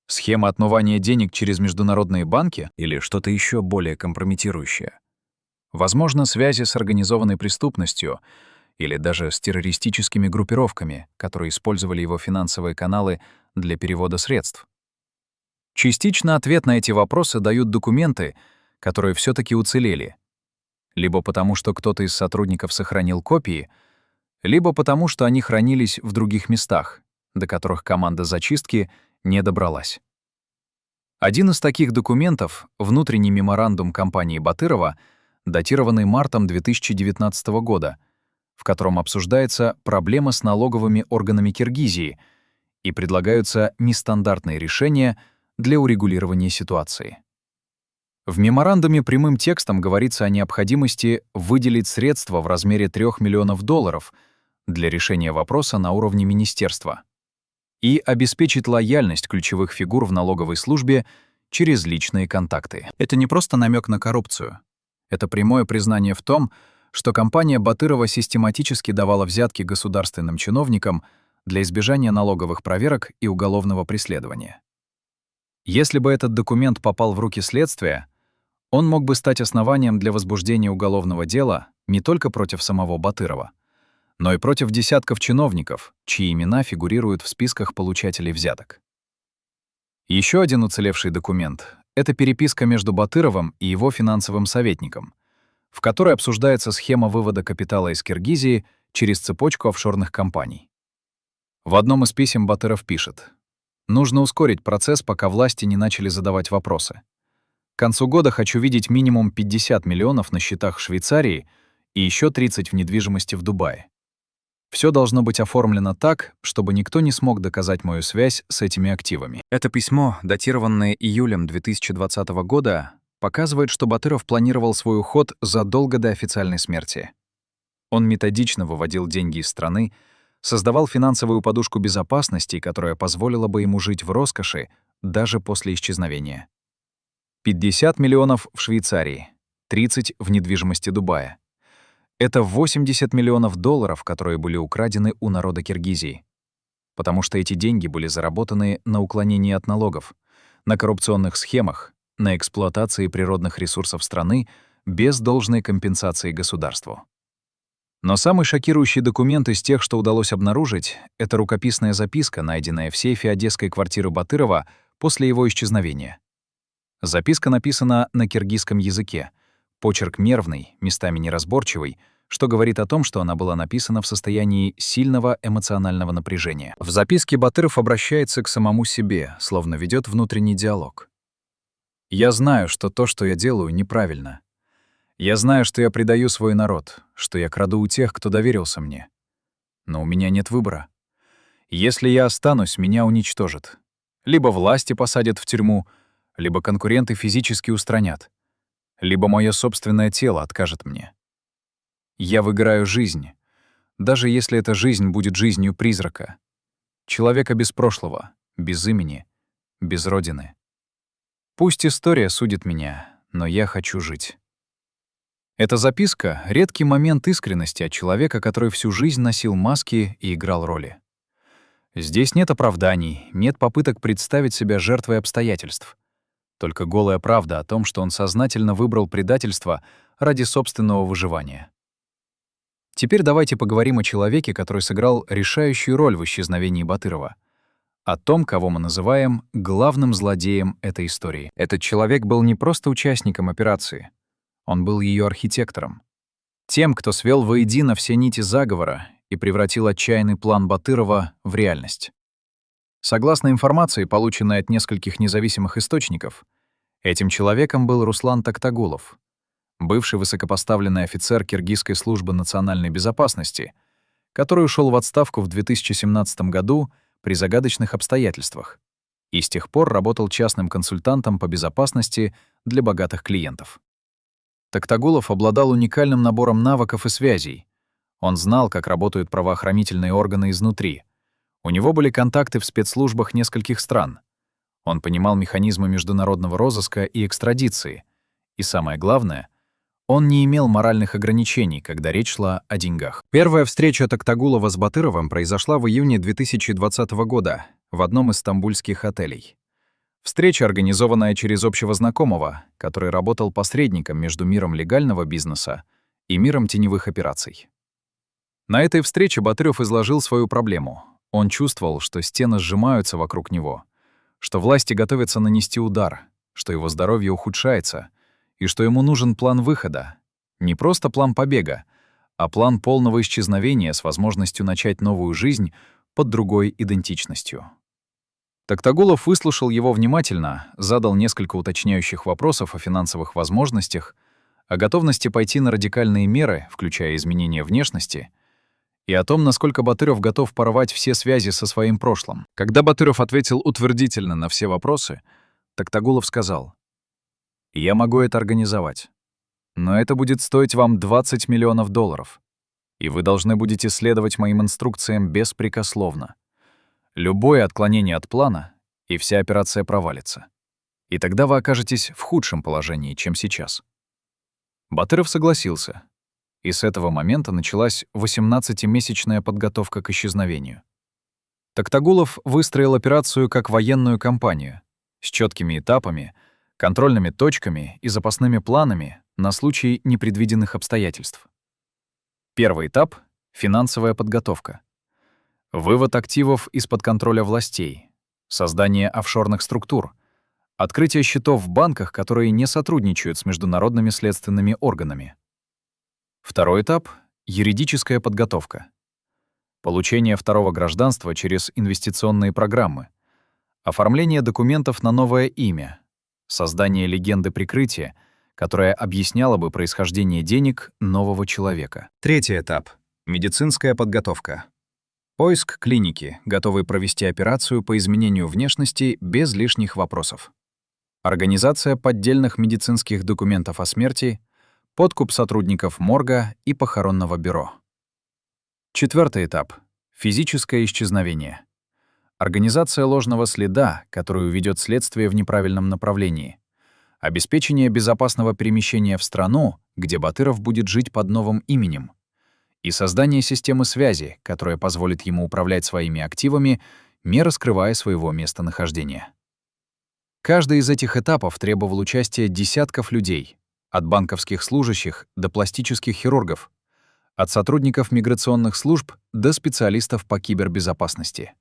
Схема отмывания денег через международные банки или что-то еще более компрометирующее? Возможно, связи с организованной преступностью или даже с террористическими группировками, которые использовали его финансовые каналы для перевода средств. Частично ответ на эти вопросы дают документы, которые все таки уцелели. Либо потому, что кто-то из сотрудников сохранил копии, либо потому, что они хранились в других местах, до которых команда зачистки не добралась. Один из таких документов — внутренний меморандум компании Батырова, датированный мартом 2019 года, в котором обсуждается проблема с налоговыми органами Киргизии и предлагаются нестандартные решения для урегулирования ситуации. В меморандуме прямым текстом говорится о необходимости выделить средства в размере $3 миллионов для решения вопроса на уровне министерства и обеспечить лояльность ключевых фигур в налоговой службе через личные контакты. Это не просто намек на коррупцию. Это прямое признание в том, что компания Батырова систематически давала взятки государственным чиновникам для избежания налоговых проверок и уголовного преследования. Если бы этот документ попал в руки следствия, он мог бы стать основанием для возбуждения уголовного дела не только против самого Батырова, но и против десятков чиновников, чьи имена фигурируют в списках получателей взяток. Еще один уцелевший документ — это переписка между Батыровым и его финансовым советником, в которой обсуждается схема вывода капитала из Киргизии через цепочку офшорных компаний. В одном из писем Батыров пишет: «Нужно ускорить процесс, пока власти не начали задавать вопросы. К концу года хочу видеть минимум 50 миллионов на счетах в Швейцарии и еще 30 в недвижимости в Дубае. Все должно быть оформлено так, чтобы никто не смог доказать мою связь с этими активами». Это письмо, датированное июлем 2020 года, показывает, что Батыров планировал свой уход задолго до официальной смерти. Он методично выводил деньги из страны, создавал финансовую подушку безопасности, которая позволила бы ему жить в роскоши даже после исчезновения. 50 миллионов в Швейцарии, 30 в недвижимости Дубая. Это $80 миллионов, которые были украдены у народа Киргизии. Потому что эти деньги были заработаны на уклонении от налогов, на коррупционных схемах, на эксплуатации природных ресурсов страны без должной компенсации государству. Но самый шокирующий документ из тех, что удалось обнаружить, — это рукописная записка, найденная в сейфе одесской квартиры Батырова после его исчезновения. Записка написана на киргизском языке, почерк нервный, местами неразборчивый, что говорит о том, что она была написана в состоянии сильного эмоционального напряжения. В записке Батыров обращается к самому себе, словно ведет внутренний диалог. «Я знаю, что то, что я делаю, неправильно. Я знаю, что я предаю свой народ, что я краду у тех, кто доверился мне. Но у меня нет выбора. Если я останусь, меня уничтожат. Либо власти посадят в тюрьму, либо конкуренты физически устранят, либо мое собственное тело откажет мне. Я выбираю жизнь, даже если эта жизнь будет жизнью призрака. Человека без прошлого, без имени, без родины. Пусть история судит меня, но я хочу жить». Эта записка — редкий момент искренности от человека, который всю жизнь носил маски и играл роли. Здесь нет оправданий, нет попыток представить себя жертвой обстоятельств. Только голая правда о том, что он сознательно выбрал предательство ради собственного выживания. Теперь давайте поговорим о человеке, который сыграл решающую роль в исчезновении Батырова. О том, кого мы называем главным злодеем этой истории. Этот человек был не просто участником операции. Он был ее архитектором. Тем, кто свел воедино все нити заговора и превратил отчаянный план Батырова в реальность. Согласно информации, полученной от нескольких независимых источников, этим человеком был Руслан Токтагулов. бывший высокопоставленный офицер Киргизской службы национальной безопасности, который ушел в отставку в 2017 году при загадочных обстоятельствах и с тех пор работал частным консультантом по безопасности для богатых клиентов. Токтагулов обладал уникальным набором навыков и связей. Он знал, как работают правоохранительные органы изнутри. У него были контакты в спецслужбах нескольких стран. Он понимал механизмы международного розыска и экстрадиции. И самое главное, он не имел моральных ограничений, когда речь шла о деньгах. Первая встреча Токтагулова с Батыровым произошла в июне 2020 года в одном из стамбульских отелей. Встреча, организованная через общего знакомого, который работал посредником между миром легального бизнеса и миром теневых операций. На этой встрече Батыров изложил свою проблему. Он чувствовал, что стены сжимаются вокруг него, что власти готовятся нанести удар, что его здоровье ухудшается и что ему нужен план выхода. Не просто план побега, а план полного исчезновения с возможностью начать новую жизнь под другой идентичностью. Токтагулов выслушал его внимательно, задал несколько уточняющих вопросов о финансовых возможностях, о готовности пойти на радикальные меры, включая изменение внешности, и о том, насколько Батыров готов порвать все связи со своим прошлым. Когда Батыров ответил утвердительно на все вопросы, Токтагулов сказал: «Я могу это организовать, но это будет стоить вам $20 миллионов, и вы должны будете следовать моим инструкциям беспрекословно. Любое отклонение от плана, и вся операция провалится. И тогда вы окажетесь в худшем положении, чем сейчас». Батыров согласился, и с этого момента началась 18-месячная подготовка к исчезновению. Токтагулов выстроил операцию как военную кампанию с четкими этапами, контрольными точками и запасными планами на случай непредвиденных обстоятельств. Первый этап — финансовая подготовка. Вывод активов из-под контроля властей, создание офшорных структур, открытие счетов в банках, которые не сотрудничают с международными следственными органами. Второй этап — юридическая подготовка. Получение второго гражданства через инвестиционные программы, оформление документов на новое имя, создание легенды прикрытия, которая объясняла бы происхождение денег нового человека. Третий этап — медицинская подготовка. Поиск клиники, готовой провести операцию по изменению внешности без лишних вопросов. Организация поддельных медицинских документов о смерти, подкуп сотрудников морга и похоронного бюро. Четвертый этап — физическое исчезновение. Организация ложного следа, которую ведет следствие в неправильном направлении. Обеспечение безопасного перемещения в страну, где Батыров будет жить под новым именем. И создание системы связи, которая позволит ему управлять своими активами, не раскрывая своего местонахождения. Каждый из этих этапов требовал участия десятков людей, от банковских служащих до пластических хирургов, от сотрудников миграционных служб до специалистов по кибербезопасности.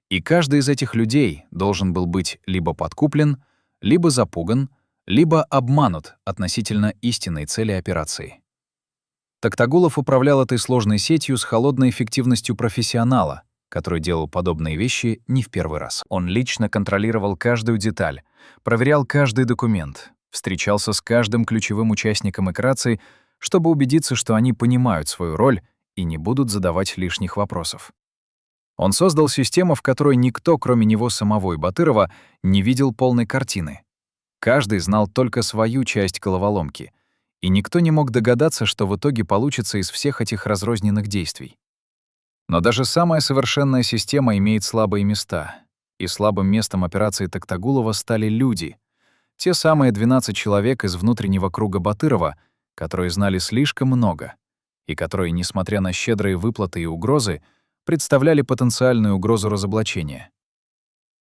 И каждый из этих людей должен был быть либо подкуплен, либо запуган, либо обманут относительно истинной цели операции. Токтагулов управлял этой сложной сетью с холодной эффективностью профессионала, который делал подобные вещи не в первый раз. Он лично контролировал каждую деталь, проверял каждый документ, встречался с каждым ключевым участником операции, чтобы убедиться, что они понимают свою роль и не будут задавать лишних вопросов. Он создал систему, в которой никто, кроме него самого и Батырова, не видел полной картины. Каждый знал только свою часть головоломки, и никто не мог догадаться, что в итоге получится из всех этих разрозненных действий. Но даже самая совершенная система имеет слабые места, и слабым местом операции Токтагулова стали люди. Те самые 12 человек из внутреннего круга Батырова, которые знали слишком много, и которые, несмотря на щедрые выплаты и угрозы, представляли потенциальную угрозу разоблачения.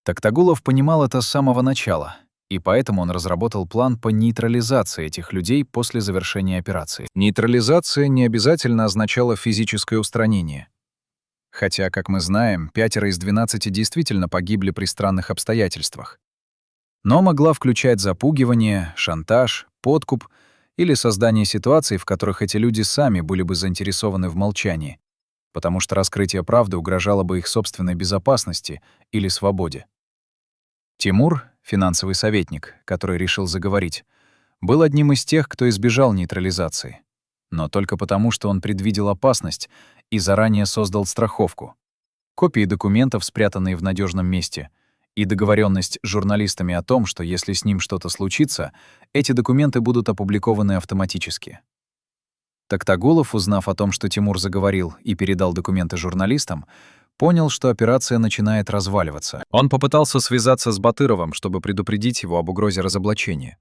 Токтагулов понимал это с самого начала, и поэтому он разработал план по нейтрализации этих людей после завершения операции. Нейтрализация не обязательно означала физическое устранение. Хотя, как мы знаем, 5 из 12 действительно погибли при странных обстоятельствах. Но могла включать запугивание, шантаж, подкуп или создание ситуаций, в которых эти люди сами были бы заинтересованы в молчании, потому что раскрытие правды угрожало бы их собственной безопасности или свободе. Тимур, финансовый советник, который решил заговорить, был одним из тех, кто избежал нейтрализации. Но только потому, что он предвидел опасность и заранее создал страховку. Копии документов, спрятанные в надежном месте, и договоренность с журналистами о том, что если с ним что-то случится, эти документы будут опубликованы автоматически. Токтагулов, узнав о том, что Тимур заговорил и передал документы журналистам, понял, что операция начинает разваливаться. Он попытался связаться с Батыровым, чтобы предупредить его об угрозе разоблачения.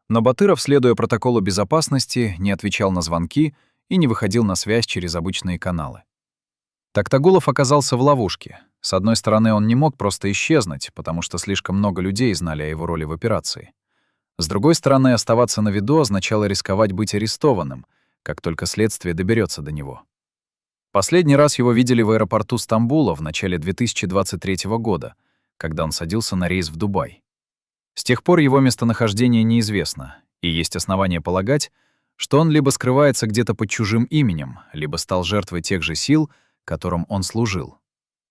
Но Батыров, следуя протоколу безопасности, не отвечал на звонки и не выходил на связь через обычные каналы. Токтагулов оказался в ловушке. С одной стороны, он не мог просто исчезнуть, потому что слишком много людей знали о его роли в операции. С другой стороны, оставаться на виду означало рисковать быть арестованным, как только следствие доберется до него. Последний раз его видели в аэропорту Стамбула в начале 2023 года, когда он садился на рейс в Дубай. С тех пор его местонахождение неизвестно, и есть основания полагать, что он либо скрывается где-то под чужим именем, либо стал жертвой тех же сил, которым он служил.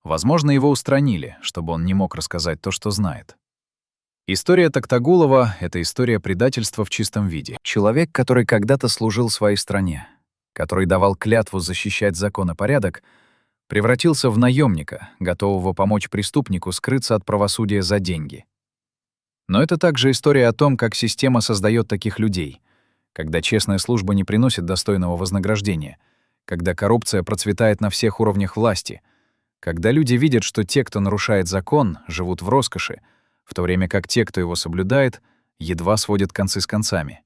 Возможно, его устранили, чтобы он не мог рассказать то, что знает. История Токтагулова — это история предательства в чистом виде. Человек, который когда-то служил своей стране, который давал клятву защищать закон и порядок, превратился в наемника, готового помочь преступнику скрыться от правосудия за деньги. Но это также история о том, как система создает таких людей, когда честная служба не приносит достойного вознаграждения, когда коррупция процветает на всех уровнях власти, когда люди видят, что те, кто нарушает закон, живут в роскоши, в то время как те, кто его соблюдает, едва сводят концы с концами.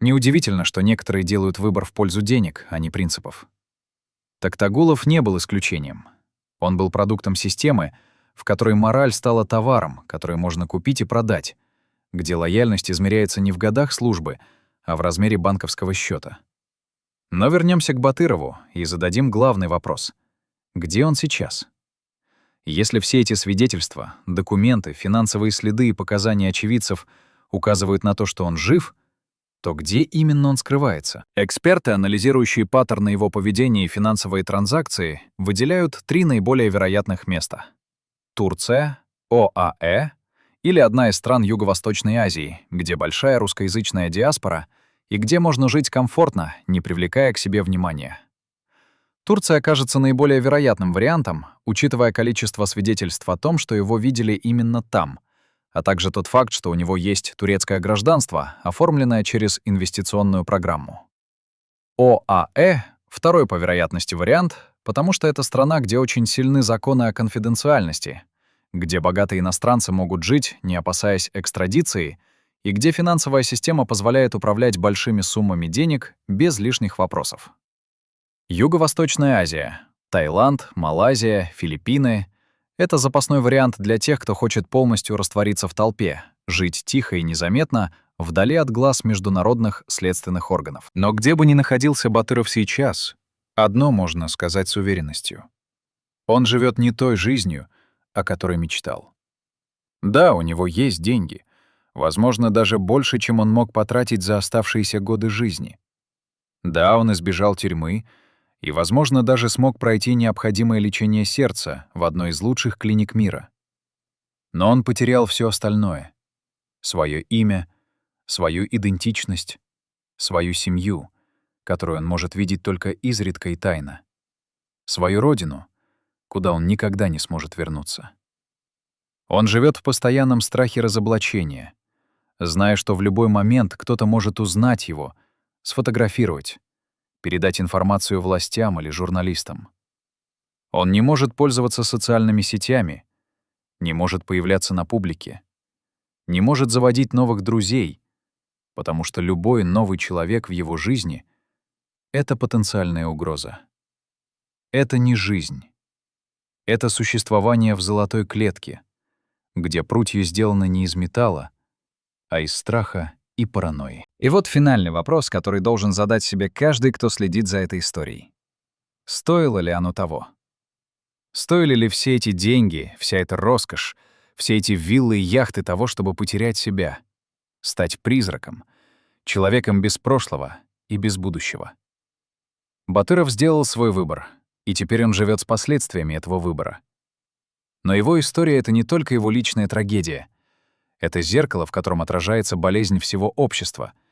Неудивительно, что некоторые делают выбор в пользу денег, а не принципов. Токтагулов не был исключением. Он был продуктом системы, в которой мораль стала товаром, который можно купить и продать, где лояльность измеряется не в годах службы, а в размере банковского счета. Но вернемся к Батырову и зададим главный вопрос. Где он сейчас? Если все эти свидетельства, документы, финансовые следы и показания очевидцев указывают на то, что он жив, то где именно он скрывается? Эксперты, анализирующие паттерны его поведения и финансовые транзакции, выделяют 3 наиболее вероятных места. Турция, ОАЭ или одна из стран Юго-Восточной Азии, где большая русскоязычная диаспора и где можно жить комфортно, не привлекая к себе внимания. Турция кажется наиболее вероятным вариантом, учитывая количество свидетельств о том, что его видели именно там, а также тот факт, что у него есть турецкое гражданство, оформленное через инвестиционную программу. ОАЭ — второй по вероятности вариант, потому что это страна, где очень сильны законы о конфиденциальности, где богатые иностранцы могут жить, не опасаясь экстрадиции, и где финансовая система позволяет управлять большими суммами денег без лишних вопросов. Юго-Восточная Азия, Таиланд, Малайзия, Филиппины — это запасной вариант для тех, кто хочет полностью раствориться в толпе, жить тихо и незаметно, вдали от глаз международных следственных органов. Но где бы ни находился Батыров сейчас, одно можно сказать с уверенностью. Он живет не той жизнью, о которой мечтал. Да, у него есть деньги, возможно, даже больше, чем он мог потратить за оставшиеся годы жизни. Да, он избежал тюрьмы и, возможно, даже смог пройти необходимое лечение сердца в одной из лучших клиник мира. Но он потерял все остальное — свое имя, свою идентичность, свою семью, которую он может видеть только изредка и тайно, свою родину, куда он никогда не сможет вернуться. Он живет в постоянном страхе разоблачения, зная, что в любой момент кто-то может узнать его, сфотографировать, передать информацию властям или журналистам. Он не может пользоваться социальными сетями, не может появляться на публике, не может заводить новых друзей, потому что любой новый человек в его жизни — это потенциальная угроза. Это не жизнь. Это существование в золотой клетке, где прутья сделаны не из металла, а из страха и паранойи. И вот финальный вопрос, который должен задать себе каждый, кто следит за этой историей. Стоило ли оно того? Стоили ли все эти деньги, вся эта роскошь, все эти виллы и яхты того, чтобы потерять себя, стать призраком, человеком без прошлого и без будущего? Батыров сделал свой выбор, и теперь он живет с последствиями этого выбора. Но его история — это не только его личная трагедия. Это зеркало, в котором отражается болезнь всего общества —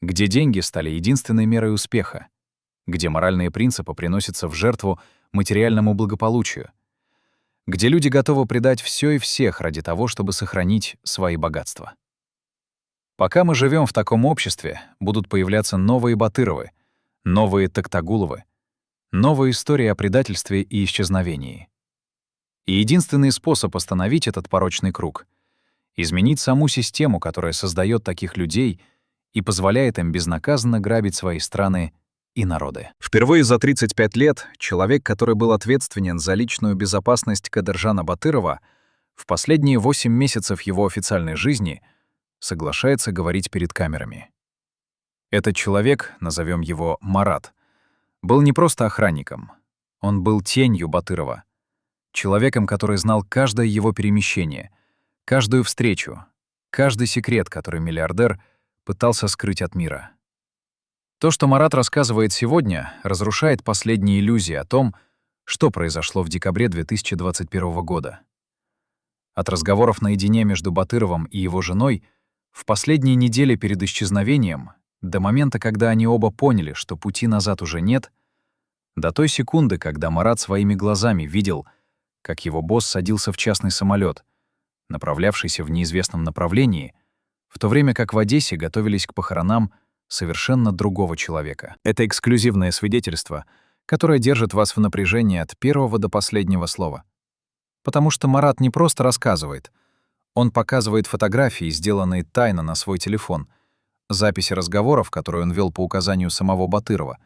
где деньги стали единственной мерой успеха, где моральные принципы приносятся в жертву материальному благополучию, где люди готовы предать все и всех ради того, чтобы сохранить свои богатства. Пока мы живем в таком обществе, будут появляться новые Батыровы, новые Токтагуловы, новые истории о предательстве и исчезновении. И единственный способ остановить этот порочный круг — изменить саму систему, которая создает таких людей и позволяет им безнаказанно грабить свои страны и народы. Впервые за 35 лет человек, который был ответственен за личную безопасность Кадыржана Батырова, в последние 8 месяцев его официальной жизни соглашается говорить перед камерами. Этот человек, назовем его Марат, был не просто охранником, он был тенью Батырова, человеком, который знал каждое его перемещение, каждую встречу, каждый секрет, который миллиардер пытался скрыть от мира. То, что Марат рассказывает сегодня, разрушает последние иллюзии о том, что произошло в декабре 2021 года. От разговоров наедине между Батыровым и его женой в последние недели перед исчезновением, до момента, когда они оба поняли, что пути назад уже нет, до той секунды, когда Марат своими глазами видел, как его босс садился в частный самолет, направлявшийся в неизвестном направлении, в то время как в Одессе готовились к похоронам совершенно другого человека. Это эксклюзивное свидетельство, которое держит вас в напряжении от первого до последнего слова. Потому что Марат не просто рассказывает, он показывает фотографии, сделанные тайно на свой телефон, записи разговоров, которые он вел по указанию самого Батырова,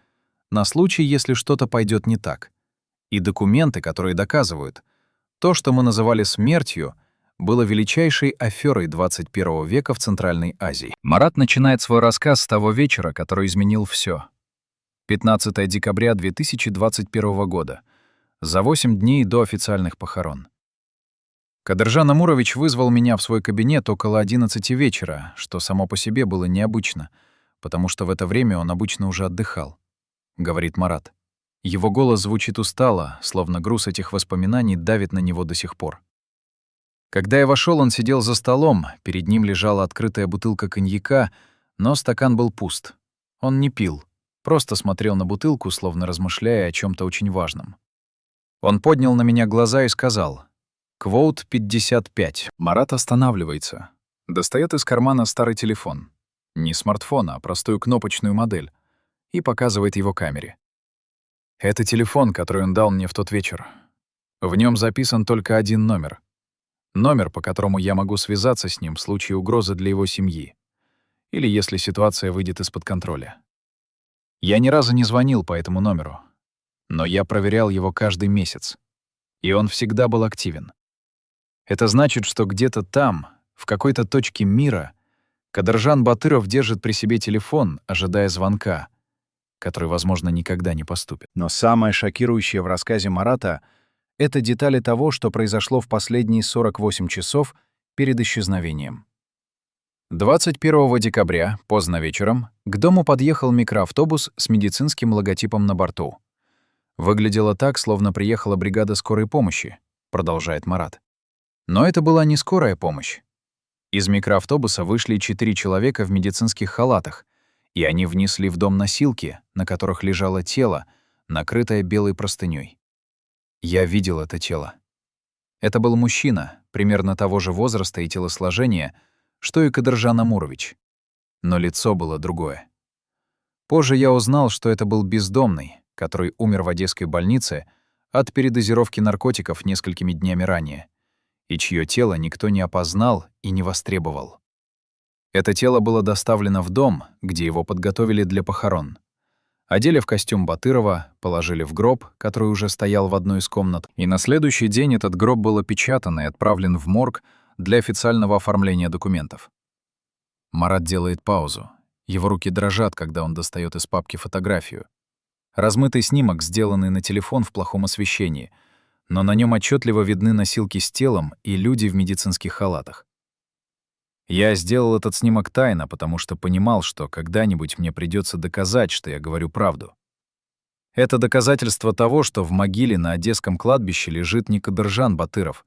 на случай, если что-то пойдет не так, и документы, которые доказывают, то, что мы называли смертью, было величайшей аферой 21 века в Центральной Азии. Марат начинает свой рассказ с того вечера, который изменил все. 15 декабря 2021 года, за 8 дней до официальных похорон. Кадыржан Амурович вызвал меня в свой кабинет около 11 вечера, что само по себе было необычно, потому что в это время он обычно уже отдыхал, — говорит Марат. Его голос звучит устало, словно груз этих воспоминаний давит на него до сих пор. Когда я вошел, он сидел за столом, перед ним лежала открытая бутылка коньяка, но стакан был пуст. Он не пил, просто смотрел на бутылку, словно размышляя о чем то очень важном. Он поднял на меня глаза и сказал: «Квоут 55». Марат останавливается, достает из кармана старый телефон. Не смартфон, а простую кнопочную модель. И показывает его камере. Это телефон, который он дал мне в тот вечер. В нем записан только один номер. Номер, по которому я могу связаться с ним в случае угрозы для его семьи. Или если ситуация выйдет из-под контроля. Я ни разу не звонил по этому номеру. Но я проверял его каждый месяц. И он всегда был активен. Это значит, что где-то там, в какой-то точке мира, Кадыржан Батыров держит при себе телефон, ожидая звонка, который, возможно, никогда не поступит. Но самое шокирующее в рассказе Марата — это детали того, что произошло в последние 48 часов перед исчезновением. 21 декабря, поздно вечером, к дому подъехал микроавтобус с медицинским логотипом на борту. «Выглядело так, словно приехала бригада скорой помощи», — продолжает Марат. Но это была не скорая помощь. Из микроавтобуса вышли 4 человека в медицинских халатах, и они внесли в дом носилки, на которых лежало тело, накрытое белой простынёй. Я видел это тело. Это был мужчина, примерно того же возраста и телосложения, что и Кадыржан Амурович. Но лицо было другое. Позже я узнал, что это был бездомный, который умер в одесской больнице от передозировки наркотиков несколькими днями ранее, и чье тело никто не опознал и не востребовал. Это тело было доставлено в дом, где его подготовили для похорон. Одели в костюм Батырова, положили в гроб, который уже стоял в одной из комнат, и на следующий день этот гроб был опечатан и отправлен в морг для официального оформления документов. Марат делает паузу. Его руки дрожат, когда он достает из папки фотографию. Размытый снимок, сделанный на телефон в плохом освещении, но на нем отчетливо видны носилки с телом и люди в медицинских халатах. Я сделал этот снимок тайно, потому что понимал, что когда-нибудь мне придется доказать, что я говорю правду. Это доказательство того, что в могиле на Одесском кладбище лежит не Кадыржан Батыров,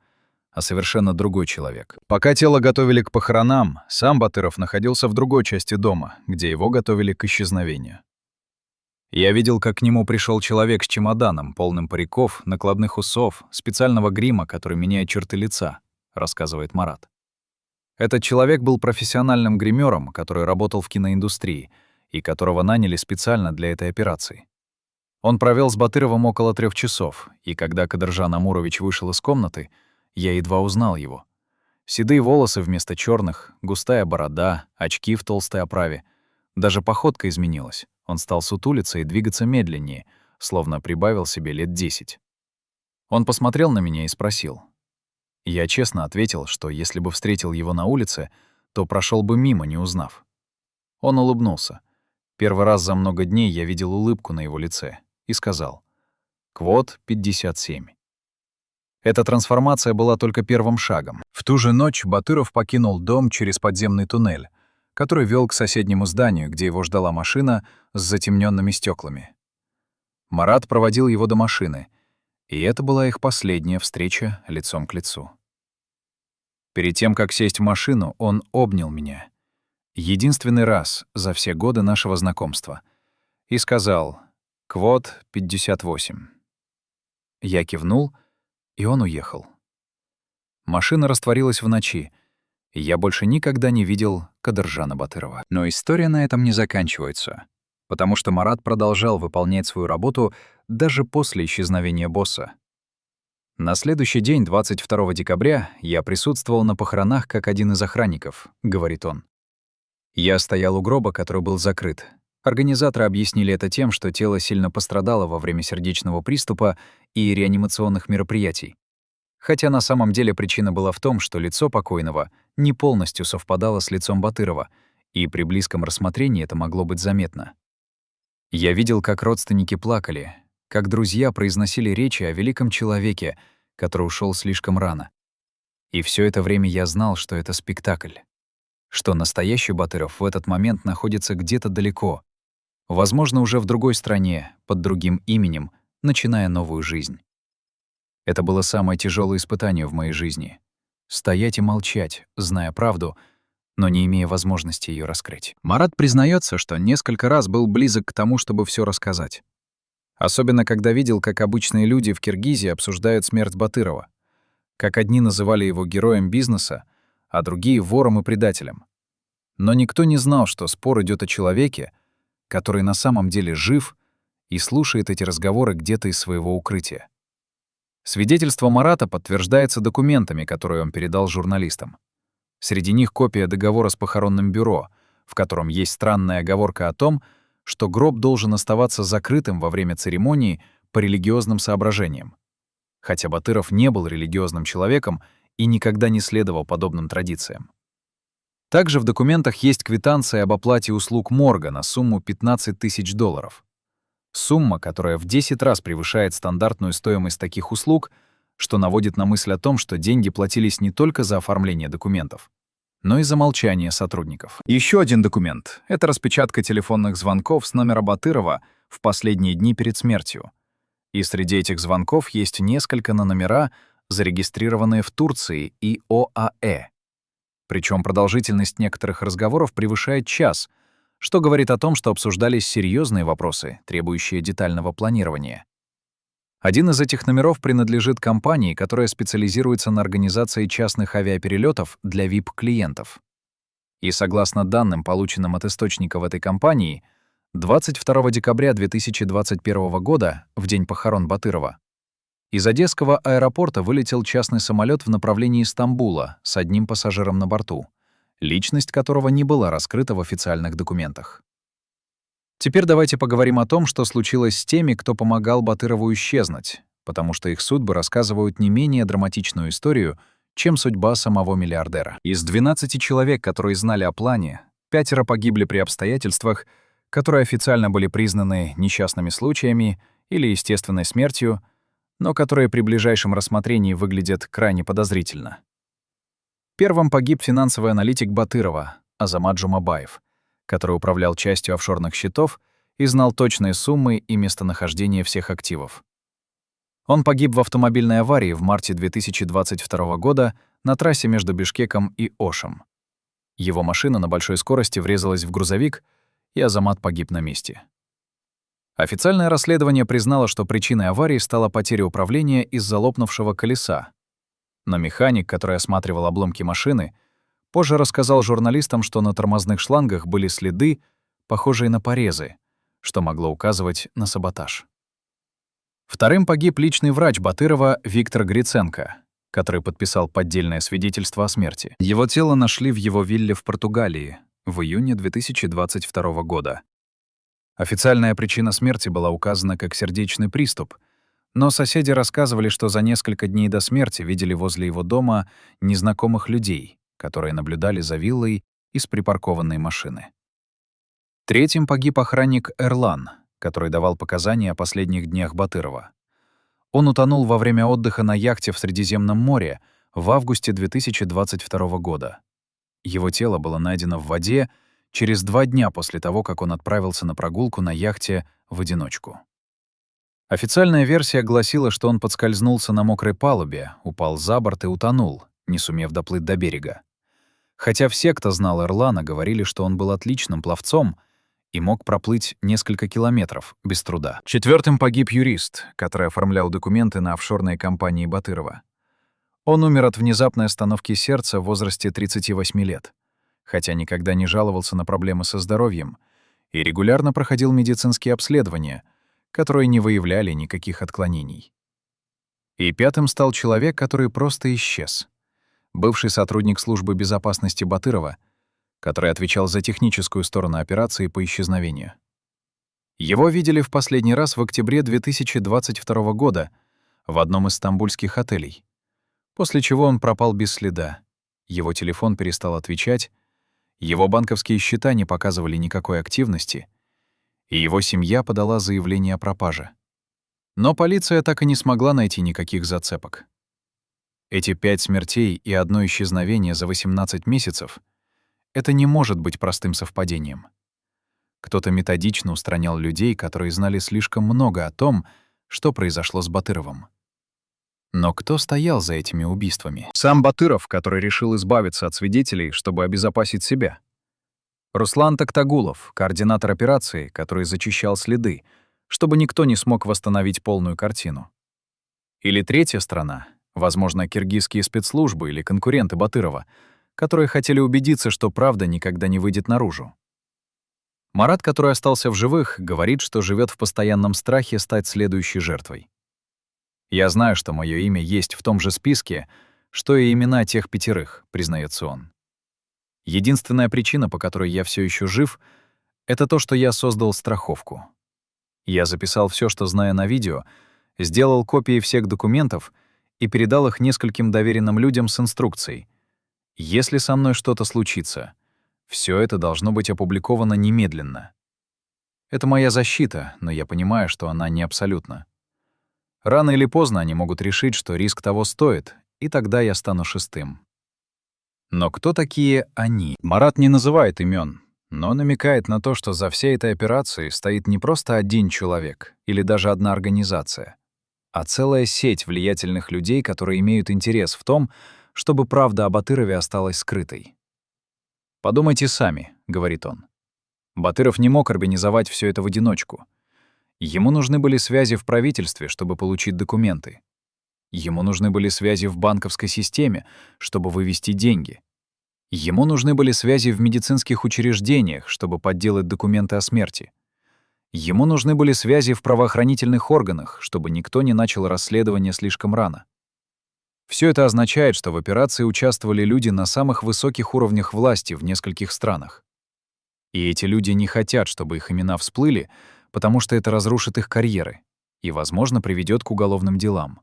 а совершенно другой человек. Пока тело готовили к похоронам, сам Батыров находился в другой части дома, где его готовили к исчезновению. Я видел, как к нему пришел человек с чемоданом, полным париков, накладных усов, специального грима, который меняет черты лица, рассказывает Марат. Этот человек был профессиональным гримером, который работал в киноиндустрии и которого наняли специально для этой операции. Он провел с Батыровым около 3 часов, и когда Кадыржан Амурович вышел из комнаты, я едва узнал его. Седые волосы вместо черных, густая борода, очки в толстой оправе. Даже походка изменилась. Он стал сутулиться и двигаться медленнее, словно прибавил себе лет 10. Он посмотрел на меня и спросил. Я честно ответил, что если бы встретил его на улице, то прошел бы мимо, не узнав. Он улыбнулся. Первый раз за много дней я видел улыбку на его лице и сказал: «Квот 57». Эта трансформация была только первым шагом. В ту же ночь Батыров покинул дом через подземный туннель, который вел к соседнему зданию, где его ждала машина с затемненными стеклами. Марат проводил его до машины, и это была их последняя встреча лицом к лицу. Перед тем, как сесть в машину, он обнял меня. Единственный раз за все годы нашего знакомства. И сказал: «Квот 58». Я кивнул, и он уехал. Машина растворилась в ночи, и я больше никогда не видел Кадыржана Батырова. Но история на этом не заканчивается, потому что Марат продолжал выполнять свою работу даже после исчезновения босса. На следующий день, 22 декабря, я присутствовал на похоронах как один из охранников, говорит он. Я стоял у гроба, который был закрыт. Организаторы объяснили это тем, что тело сильно пострадало во время сердечного приступа и реанимационных мероприятий. Хотя на самом деле причина была в том, что лицо покойного не полностью совпадало с лицом Батырова, и при близком рассмотрении это могло быть заметно. Я видел, как родственники плакали, как друзья произносили речи о великом человеке, который ушел слишком рано. И все это время я знал, что это спектакль, что настоящий Батыров в этот момент находится где-то далеко, возможно, уже в другой стране, под другим именем, начиная новую жизнь. Это было самое тяжелое испытание в моей жизни. Стоять и молчать, зная правду, но не имея возможности ее раскрыть. Марат признается, что несколько раз был близок к тому, чтобы все рассказать. Особенно, когда видел, как обычные люди в Киргизии обсуждают смерть Батырова, как одни называли его героем бизнеса, а другие — вором и предателем. Но никто не знал, что спор идет о человеке, который на самом деле жив и слушает эти разговоры где-то из своего укрытия. Свидетельство Марата подтверждается документами, которые он передал журналистам. Среди них копия договора с похоронным бюро, в котором есть странная оговорка о том, что гроб должен оставаться закрытым во время церемонии по религиозным соображениям. Хотя Батыров не был религиозным человеком и никогда не следовал подобным традициям. Также в документах есть квитанция об оплате услуг морга на сумму $15 000. Сумма, которая в 10 раз превышает стандартную стоимость таких услуг, что наводит на мысль о том, что деньги платились не только за оформление документов, но и за молчание сотрудников. Еще один документ — это распечатка телефонных звонков с номера Батырова в последние дни перед смертью. И среди этих звонков есть несколько на номера, зарегистрированные в Турции и ОАЭ. Причем продолжительность некоторых разговоров превышает час, что говорит о том, что обсуждались серьезные вопросы, требующие детального планирования. Один из этих номеров принадлежит компании, которая специализируется на организации частных авиаперелетов для VIP-клиентов. И согласно данным, полученным от источников этой компании, 22 декабря 2021 года, в день похорон Батырова, из Одесского аэропорта вылетел частный самолет в направлении Стамбула с одним пассажиром на борту, личность которого не была раскрыта в официальных документах. Теперь давайте поговорим о том, что случилось с теми, кто помогал Батырову исчезнуть, потому что их судьбы рассказывают не менее драматичную историю, чем судьба самого миллиардера. Из 12 человек, которые знали о плане, 5 погибли при обстоятельствах, которые официально были признаны несчастными случаями или естественной смертью, но которые при ближайшем рассмотрении выглядят крайне подозрительно. Первым погиб финансовый аналитик Батырова, Азамат Жумабаев, который управлял частью офшорных счетов и знал точные суммы и местонахождение всех активов. Он погиб в автомобильной аварии в марте 2022 года на трассе между Бишкеком и Ошем. Его машина на большой скорости врезалась в грузовик, и Азамат погиб на месте. Официальное расследование признало, что причиной аварии стала потеря управления из-за лопнувшего колеса. Но механик, который осматривал обломки машины, позже рассказал журналистам, что на тормозных шлангах были следы, похожие на порезы, что могло указывать на саботаж. Вторым погиб личный врач Батырова Виктор Гриценко, который подписал поддельное свидетельство о смерти. Его тело нашли в его вилле в Португалии в июне 2022 года. Официальная причина смерти была указана как сердечный приступ, но соседи рассказывали, что за несколько дней до смерти видели возле его дома незнакомых людей, которые наблюдали за виллой из припаркованной машины. Третьим погиб охранник Эрлан, который давал показания о последних днях Батырова. Он утонул во время отдыха на яхте в Средиземном море в августе 2022 года. Его тело было найдено в воде через 2 дня после того, как он отправился на прогулку на яхте в одиночку. Официальная версия гласила, что он подскользнулся на мокрой палубе, упал за борт и утонул, не сумев доплыть до берега. Хотя все, кто знал Эрлана, говорили, что он был отличным пловцом и мог проплыть несколько километров без труда. Четвертым погиб юрист, который оформлял документы на офшорные компании Батырова. Он умер от внезапной остановки сердца в возрасте 38 лет, хотя никогда не жаловался на проблемы со здоровьем и регулярно проходил медицинские обследования, которые не выявляли никаких отклонений. И пятым стал человек, который просто исчез. Бывший сотрудник службы безопасности Батырова, который отвечал за техническую сторону операции по исчезновению. Его видели в последний раз в октябре 2022 года в одном из стамбульских отелей, после чего он пропал без следа. Его телефон перестал отвечать, его банковские счета не показывали никакой активности, и его семья подала заявление о пропаже. Но полиция так и не смогла найти никаких зацепок. Эти 5 смертей и одно исчезновение за 18 месяцев — это не может быть простым совпадением. Кто-то методично устранял людей, которые знали слишком много о том, что произошло с Батыровым. Но кто стоял за этими убийствами? Сам Батыров, который решил избавиться от свидетелей, чтобы обезопасить себя. Руслан Токтагулов, координатор операции, который зачищал следы, чтобы никто не смог восстановить полную картину. Или третья сторона, возможно, киргизские спецслужбы или конкуренты Батырова, которые хотели убедиться, что правда никогда не выйдет наружу. Марат, который остался в живых, говорит, что живет в постоянном страхе стать следующей жертвой. «Я знаю, что мое имя есть в том же списке, что и имена тех 5, признается он. Единственная причина, по которой я все еще жив, это то, что я создал страховку. Я записал все, что знаю на видео, сделал копии всех документов и передал их нескольким доверенным людям с инструкцией. Если со мной что-то случится, все это должно быть опубликовано немедленно. Это моя защита, но я понимаю, что она не абсолютна. Рано или поздно они могут решить, что риск того стоит, и тогда я стану 6-м. Но кто такие они? Марат не называет имен, но намекает на то, что за всей этой операцией стоит не просто один человек или даже одна организация, а целая сеть влиятельных людей, которые имеют интерес в том, чтобы правда о Батырове осталась скрытой. «Подумайте сами», — говорит он. Батыров не мог организовать все это в одиночку. Ему нужны были связи в правительстве, чтобы получить документы. Ему нужны были связи в банковской системе, чтобы вывести деньги. Ему нужны были связи в медицинских учреждениях, чтобы подделать документы о смерти. Ему нужны были связи в правоохранительных органах, чтобы никто не начал расследование слишком рано. Все это означает, что в операции участвовали люди на самых высоких уровнях власти в нескольких странах. И эти люди не хотят, чтобы их имена всплыли, потому что это разрушит их карьеры и, возможно, приведет к уголовным делам.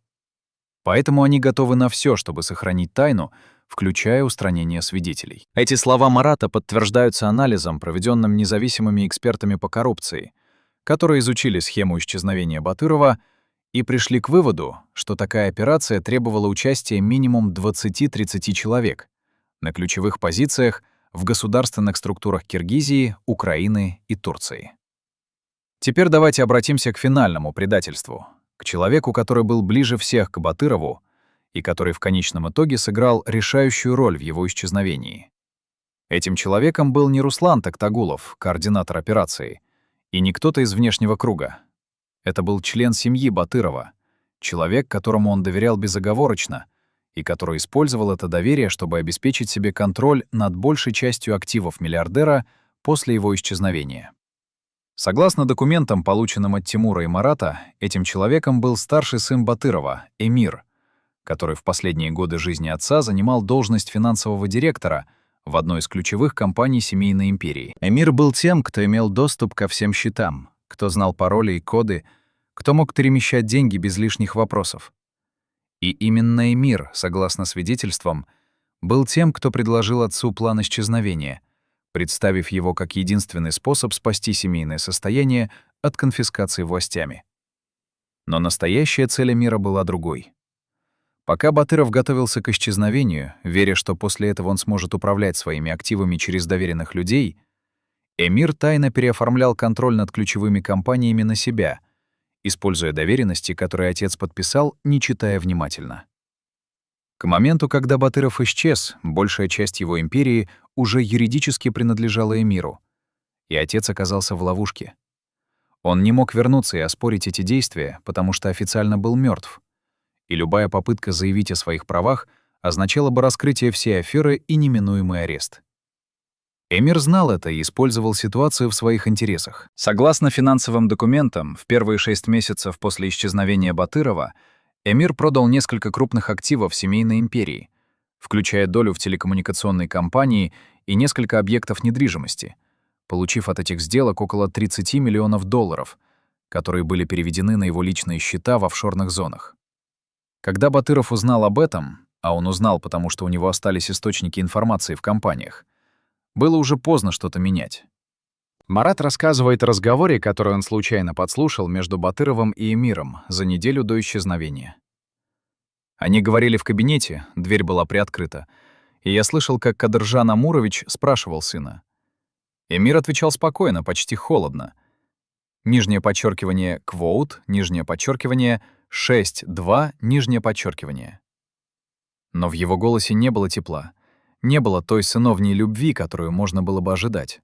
Поэтому они готовы на все, чтобы сохранить тайну, включая устранение свидетелей. Эти слова Марата подтверждаются анализом, проведенным независимыми экспертами по коррупции, которые изучили схему исчезновения Батырова и пришли к выводу, что такая операция требовала участия минимум 20-30 человек на ключевых позициях в государственных структурах Киргизии, Украины и Турции. Теперь давайте обратимся к финальному предательству, к человеку, который был ближе всех к Батырову и который в конечном итоге сыграл решающую роль в его исчезновении. Этим человеком был не Руслан Токтагулов, координатор операции, и не кто-то из внешнего круга. Это был член семьи Батырова, человек, которому он доверял безоговорочно и который использовал это доверие, чтобы обеспечить себе контроль над большей частью активов миллиардера после его исчезновения. Согласно документам, полученным от Тимура и Марата, этим человеком был старший сын Батырова, Эмир, который в последние годы жизни отца занимал должность финансового директора в одной из ключевых компаний семейной империи. Эмир был тем, кто имел доступ ко всем счетам, кто знал пароли и коды, кто мог перемещать деньги без лишних вопросов. И именно Эмир, согласно свидетельствам, был тем, кто предложил отцу план исчезновения, представив его как единственный способ спасти семейное состояние от конфискации властями. Но настоящая цель Эмира была другой. Пока Батыров готовился к исчезновению, веря, что после этого он сможет управлять своими активами через доверенных людей, Эмир тайно переоформлял контроль над ключевыми компаниями на себя, используя доверенности, которые отец подписал, не читая внимательно. К моменту, когда Батыров исчез, большая часть его империи уже юридически принадлежала Эмиру, и отец оказался в ловушке. Он не мог вернуться и оспорить эти действия, потому что официально был мертв, и любая попытка заявить о своих правах означала бы раскрытие всей аферы и неминуемый арест. Эмир знал это и использовал ситуацию в своих интересах. Согласно финансовым документам, в первые 6 месяцев после исчезновения Батырова Эмир продал несколько крупных активов семейной империи, включая долю в телекоммуникационной компании и несколько объектов недвижимости, получив от этих сделок около $30 миллионов, которые были переведены на его личные счета в офшорных зонах. Когда Батыров узнал об этом, а он узнал, потому что у него остались источники информации в компаниях, было уже поздно что-то менять. Марат рассказывает о разговоре, который он случайно подслушал между Батыровым и Эмиром за неделю до исчезновения. Они говорили в кабинете, дверь была приоткрыта, и я слышал, как Кадыржан Амурович спрашивал сына. Эмир отвечал спокойно, почти холодно. Нижнее подчеркивание «квоут», нижнее подчеркивание 6-2, нижнее подчеркивание. Но в его голосе не было тепла, не было той сыновней любви, которую можно было бы ожидать.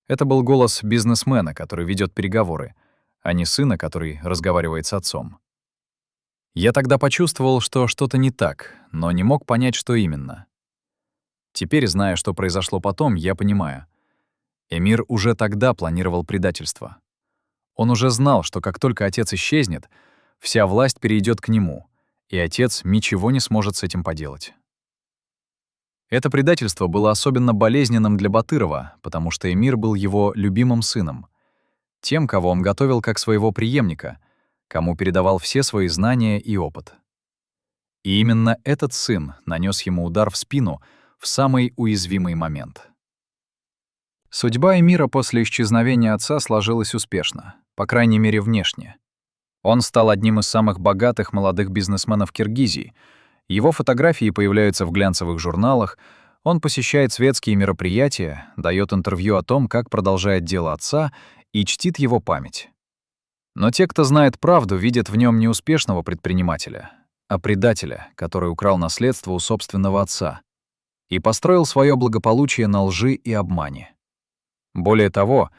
Это был голос бизнесмена, который ведет переговоры, а не сына, который разговаривает с отцом. Я тогда почувствовал, что что-то не так, но не мог понять, что именно. Теперь, зная, что произошло потом, я понимаю. Эмир уже тогда планировал предательство. Он уже знал, что как только отец исчезнет, вся власть перейдет к нему, и отец ничего не сможет с этим поделать. Это предательство было особенно болезненным для Батырова, потому что Эмир был его любимым сыном, тем, кого он готовил как своего преемника, кому передавал все свои знания и опыт. И именно этот сын нанес ему удар в спину в самый уязвимый момент. Судьба Эмира после исчезновения отца сложилась успешно, по крайней мере, внешне. Он стал одним из самых богатых молодых бизнесменов Киргизии. Его фотографии появляются в глянцевых журналах, он посещает светские мероприятия, дает интервью о том, как продолжает дело отца, и чтит его память. Но те, кто знает правду, видят в нем не успешного предпринимателя, а предателя, который украл наследство у собственного отца и построил свое благополучие на лжи и обмане. Более того,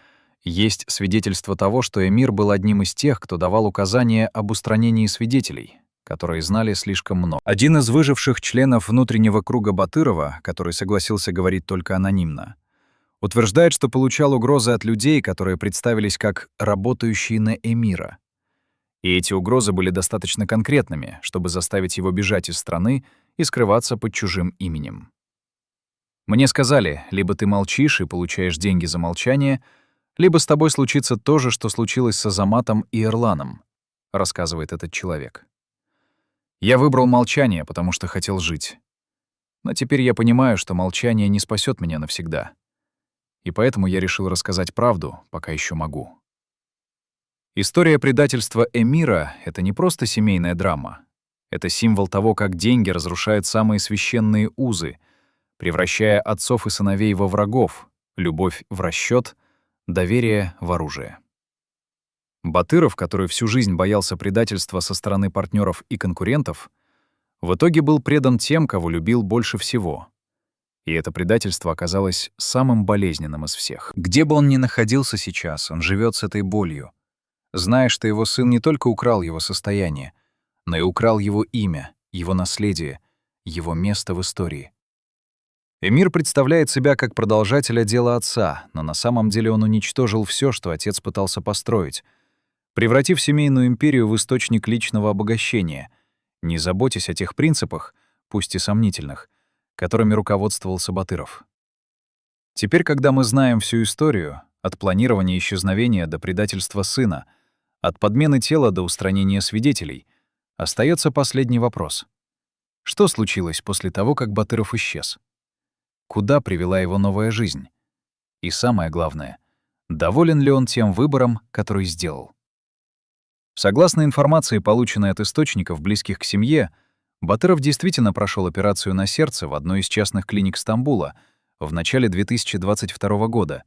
есть свидетельство того, что Эмир был одним из тех, кто давал указания об устранении свидетелей, которые знали слишком много. Один из выживших членов внутреннего круга Батырова, который согласился говорить только анонимно, утверждает, что получал угрозы от людей, которые представились как работающие на Эмира. И эти угрозы были достаточно конкретными, чтобы заставить его бежать из страны и скрываться под чужим именем. Мне сказали, либо ты молчишь и получаешь деньги за молчание, либо с тобой случится то же, что случилось с Азаматом и Эрланом, рассказывает этот человек. Я выбрал молчание, потому что хотел жить. Но теперь я понимаю, что молчание не спасет меня навсегда. И поэтому я решил рассказать правду, пока еще могу. История предательства Эмира — это не просто семейная драма. Это символ того, как деньги разрушают самые священные узы, превращая отцов и сыновей во врагов, любовь в расчёт, доверие в оружие. Батыров, который всю жизнь боялся предательства со стороны партнеров и конкурентов, в итоге был предан тем, кого любил больше всего. И это предательство оказалось самым болезненным из всех. Где бы он ни находился сейчас, он живет с этой болью, зная, что его сын не только украл его состояние, но и украл его имя, его наследие, его место в истории. Эмир представляет себя как продолжателя дела отца, но на самом деле он уничтожил все, что отец пытался построить, превратив семейную империю в источник личного обогащения, не заботясь о тех принципах, пусть и сомнительных, которыми руководствовался Батыров. Теперь, когда мы знаем всю историю, от планирования исчезновения до предательства сына, от подмены тела до устранения свидетелей, остается последний вопрос. Что случилось после того, как Батыров исчез? Куда привела его новая жизнь? И самое главное, доволен ли он тем выбором, который сделал? Согласно информации, полученной от источников, близких к семье, Батыров действительно прошел операцию на сердце в одной из частных клиник Стамбула в начале 2022 года,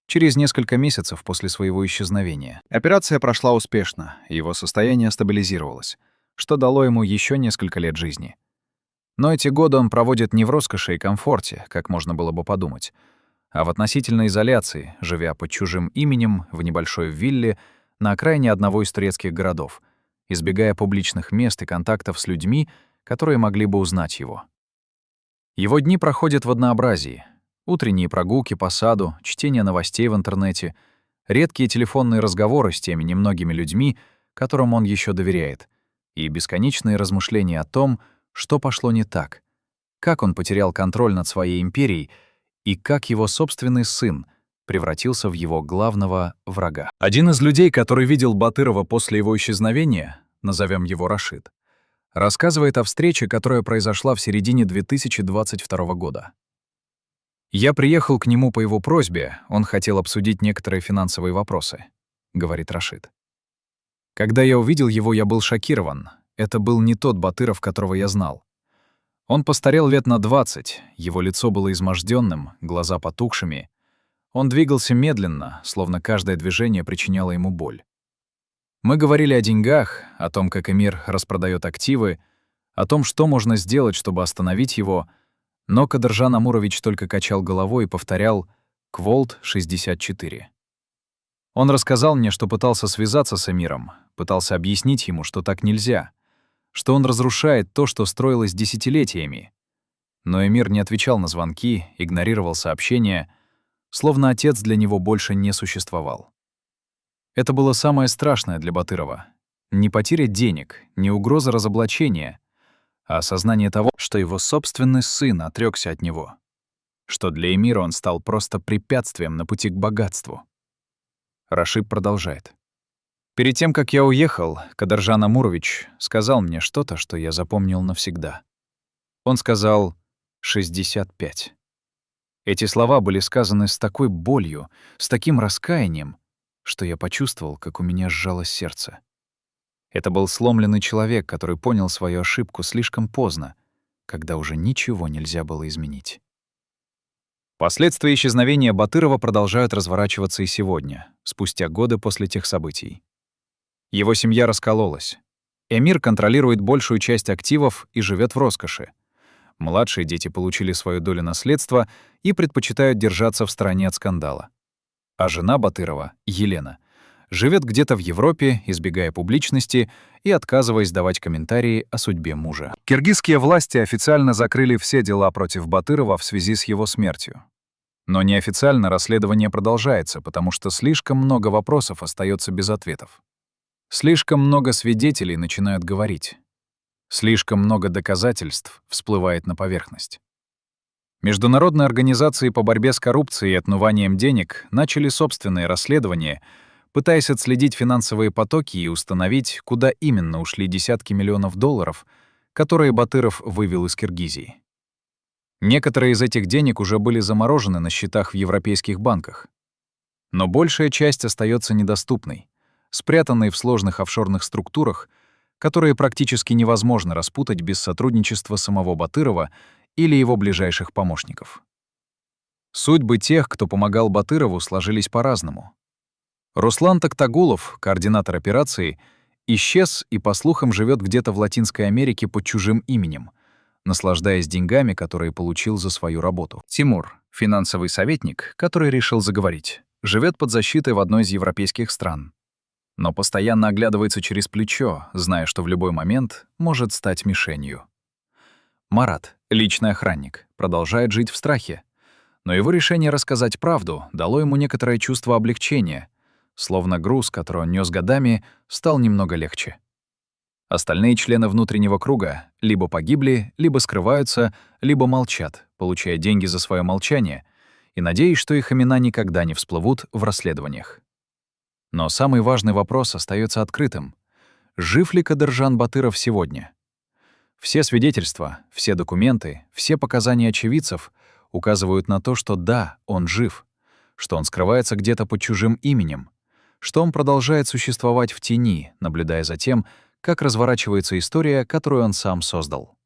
через несколько месяцев после своего исчезновения. Операция прошла успешно, его состояние стабилизировалось, что дало ему еще несколько лет жизни. Но эти годы он проводит не в роскоши и комфорте, как можно было бы подумать, а в относительной изоляции, живя под чужим именем в небольшой вилле на окраине одного из турецких городов, избегая публичных мест и контактов с людьми, которые могли бы узнать его. Его дни проходят в однообразии. Утренние прогулки по саду, чтение новостей в интернете, редкие телефонные разговоры с теми немногими людьми, которым он еще доверяет, и бесконечные размышления о том, что пошло не так, как он потерял контроль над своей империей и как его собственный сын превратился в его главного врага. Один из людей, который видел Батырова после его исчезновения, назовем его Рашид, рассказывает о встрече, которая произошла в середине 2022 года. «Я приехал к нему по его просьбе, он хотел обсудить некоторые финансовые вопросы», — говорит Рашид. «Когда я увидел его, я был шокирован. Это был не тот Батыров, которого я знал. Он постарел лет на 20, его лицо было измождённым, глаза потухшими. Он двигался медленно, словно каждое движение причиняло ему боль. Мы говорили о деньгах, о том, как Эмир распродаёт активы, о том, что можно сделать, чтобы остановить его, но Кадыржан Амурович только качал головой и повторял «Кволт 64». Он рассказал мне, что пытался связаться с Эмиром, пытался объяснить ему, что так нельзя, что он разрушает то, что строилось десятилетиями. Но Эмир не отвечал на звонки, игнорировал сообщения, словно отец для него больше не существовал. Это было самое страшное для Батырова. Не потеря денег, не угроза разоблачения, а осознание того, что его собственный сын отрёкся от него, что для Эмира он стал просто препятствием на пути к богатству. Рашид продолжает. «Перед тем, как я уехал, Кадыржан Амурович сказал мне что-то, что я запомнил навсегда. Он сказал 65. Эти слова были сказаны с такой болью, с таким раскаянием, что я почувствовал, как у меня сжалось сердце. Это был сломленный человек, который понял свою ошибку слишком поздно, когда уже ничего нельзя было изменить». Последствия исчезновения Батырова продолжают разворачиваться и сегодня, спустя годы после тех событий. Его семья раскололась. Эмир контролирует большую часть активов и живет в роскоши. Младшие дети получили свою долю наследства и предпочитают держаться в стороне от скандала. А жена Батырова, Елена, живет где-то в Европе, избегая публичности и отказываясь давать комментарии о судьбе мужа. Киргизские власти официально закрыли все дела против Батырова в связи с его смертью. Но неофициально расследование продолжается, потому что слишком много вопросов остается без ответов. Слишком много свидетелей начинают говорить. Слишком много доказательств всплывает на поверхность. Международные организации по борьбе с коррупцией и отмыванием денег начали собственные расследования, пытаясь отследить финансовые потоки и установить, куда именно ушли десятки миллионов долларов, которые Батыров вывел из Киргизии. Некоторые из этих денег уже были заморожены на счетах в европейских банках. Но большая часть остается недоступной, спрятанной в сложных офшорных структурах, которые практически невозможно распутать без сотрудничества самого Батырова или его ближайших помощников. Судьбы тех, кто помогал Батырову, сложились по-разному. Руслан Токтагулов, координатор операции, исчез и, по слухам, живет где-то в Латинской Америке под чужим именем, наслаждаясь деньгами, которые получил за свою работу. Тимур, финансовый советник, который решил заговорить, живет под защитой в одной из европейских стран, но постоянно оглядывается через плечо, зная, что в любой момент может стать мишенью. Марат, личный охранник, продолжает жить в страхе, но его решение рассказать правду дало ему некоторое чувство облегчения, словно груз, который он нес годами, стал немного легче. Остальные члены внутреннего круга либо погибли, либо скрываются, либо молчат, получая деньги за свое молчание, и надеясь, что их имена никогда не всплывут в расследованиях. Но самый важный вопрос остается открытым. Жив ли Кадыржан Батыров сегодня? Все свидетельства, все документы, все показания очевидцев указывают на то, что да, он жив, что он скрывается где-то под чужим именем, что он продолжает существовать в тени, наблюдая за тем, как разворачивается история, которую он сам создал.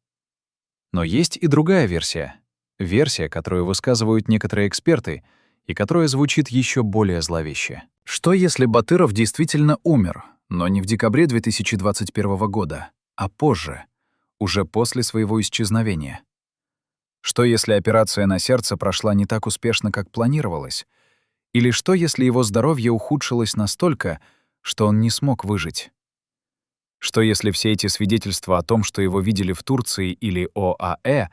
Но есть и другая версия. Версия, которую высказывают некоторые эксперты, и которая звучит еще более зловеще. Что если Батыров действительно умер, но не в декабре 2021 года, а позже, уже после своего исчезновения? Что если операция на сердце прошла не так успешно, как планировалось? Или что если его здоровье ухудшилось настолько, что он не смог выжить? Что если все эти свидетельства о том, что его видели в Турции или ОАЭ,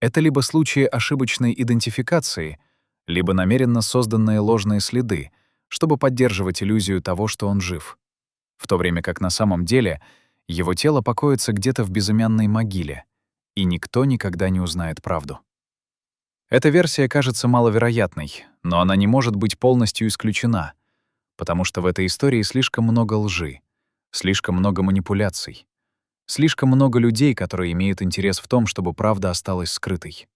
это либо случаи ошибочной идентификации, либо намеренно созданные ложные следы, чтобы поддерживать иллюзию того, что он жив, в то время как на самом деле его тело покоится где-то в безымянной могиле, и никто никогда не узнает правду. Эта версия кажется маловероятной, но она не может быть полностью исключена, потому что в этой истории слишком много лжи, слишком много манипуляций, слишком много людей, которые имеют интерес в том, чтобы правда осталась скрытой.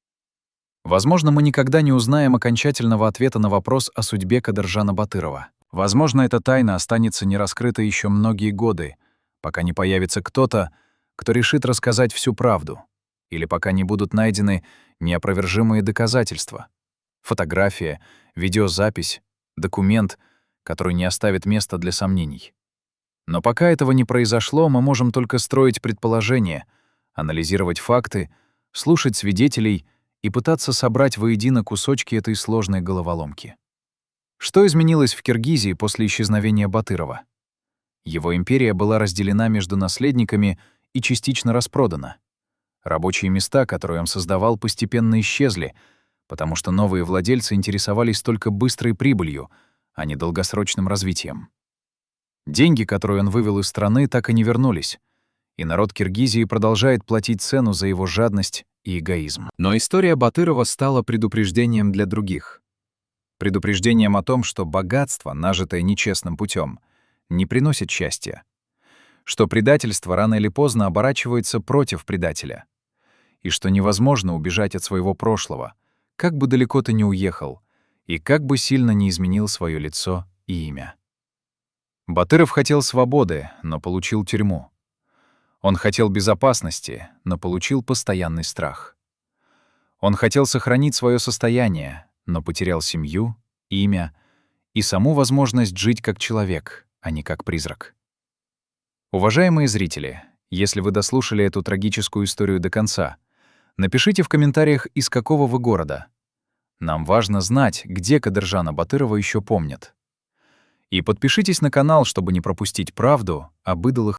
Возможно, мы никогда не узнаем окончательного ответа на вопрос о судьбе Кадыржана Батырова. Возможно, эта тайна останется нераскрытой еще многие годы, пока не появится кто-то, кто решит рассказать всю правду, или пока не будут найдены неопровержимые доказательства. Фотография, видеозапись, документ, который не оставит места для сомнений. Но пока этого не произошло, мы можем только строить предположения, анализировать факты, слушать свидетелей и пытаться собрать воедино кусочки этой сложной головоломки. Что изменилось в Киргизии после исчезновения Батырова? Его империя была разделена между наследниками и частично распродана. Рабочие места, которые он создавал, постепенно исчезли, потому что новые владельцы интересовались только быстрой прибылью, а не долгосрочным развитием. Деньги, которые он вывел из страны, так и не вернулись, и народ Киргизии продолжает платить цену за его жадность и эгоизм. Но история Батырова стала предупреждением для других. Предупреждением о том, что богатство, нажитое нечестным путем, не приносит счастья, что предательство рано или поздно оборачивается против предателя, и что невозможно убежать от своего прошлого, как бы далеко ты ни уехал, и как бы сильно не изменил свое лицо и имя. Батыров хотел свободы, но получил тюрьму. Он хотел безопасности, но получил постоянный страх. Он хотел сохранить свое состояние, но потерял семью, имя и саму возможность жить как человек, а не как призрак. Уважаемые зрители, если вы дослушали эту трагическую историю до конца, напишите в комментариях, из какого вы города. Нам важно знать, где Кадыржана Батырова еще помнят. И подпишитесь на канал, чтобы не пропустить правду об идолах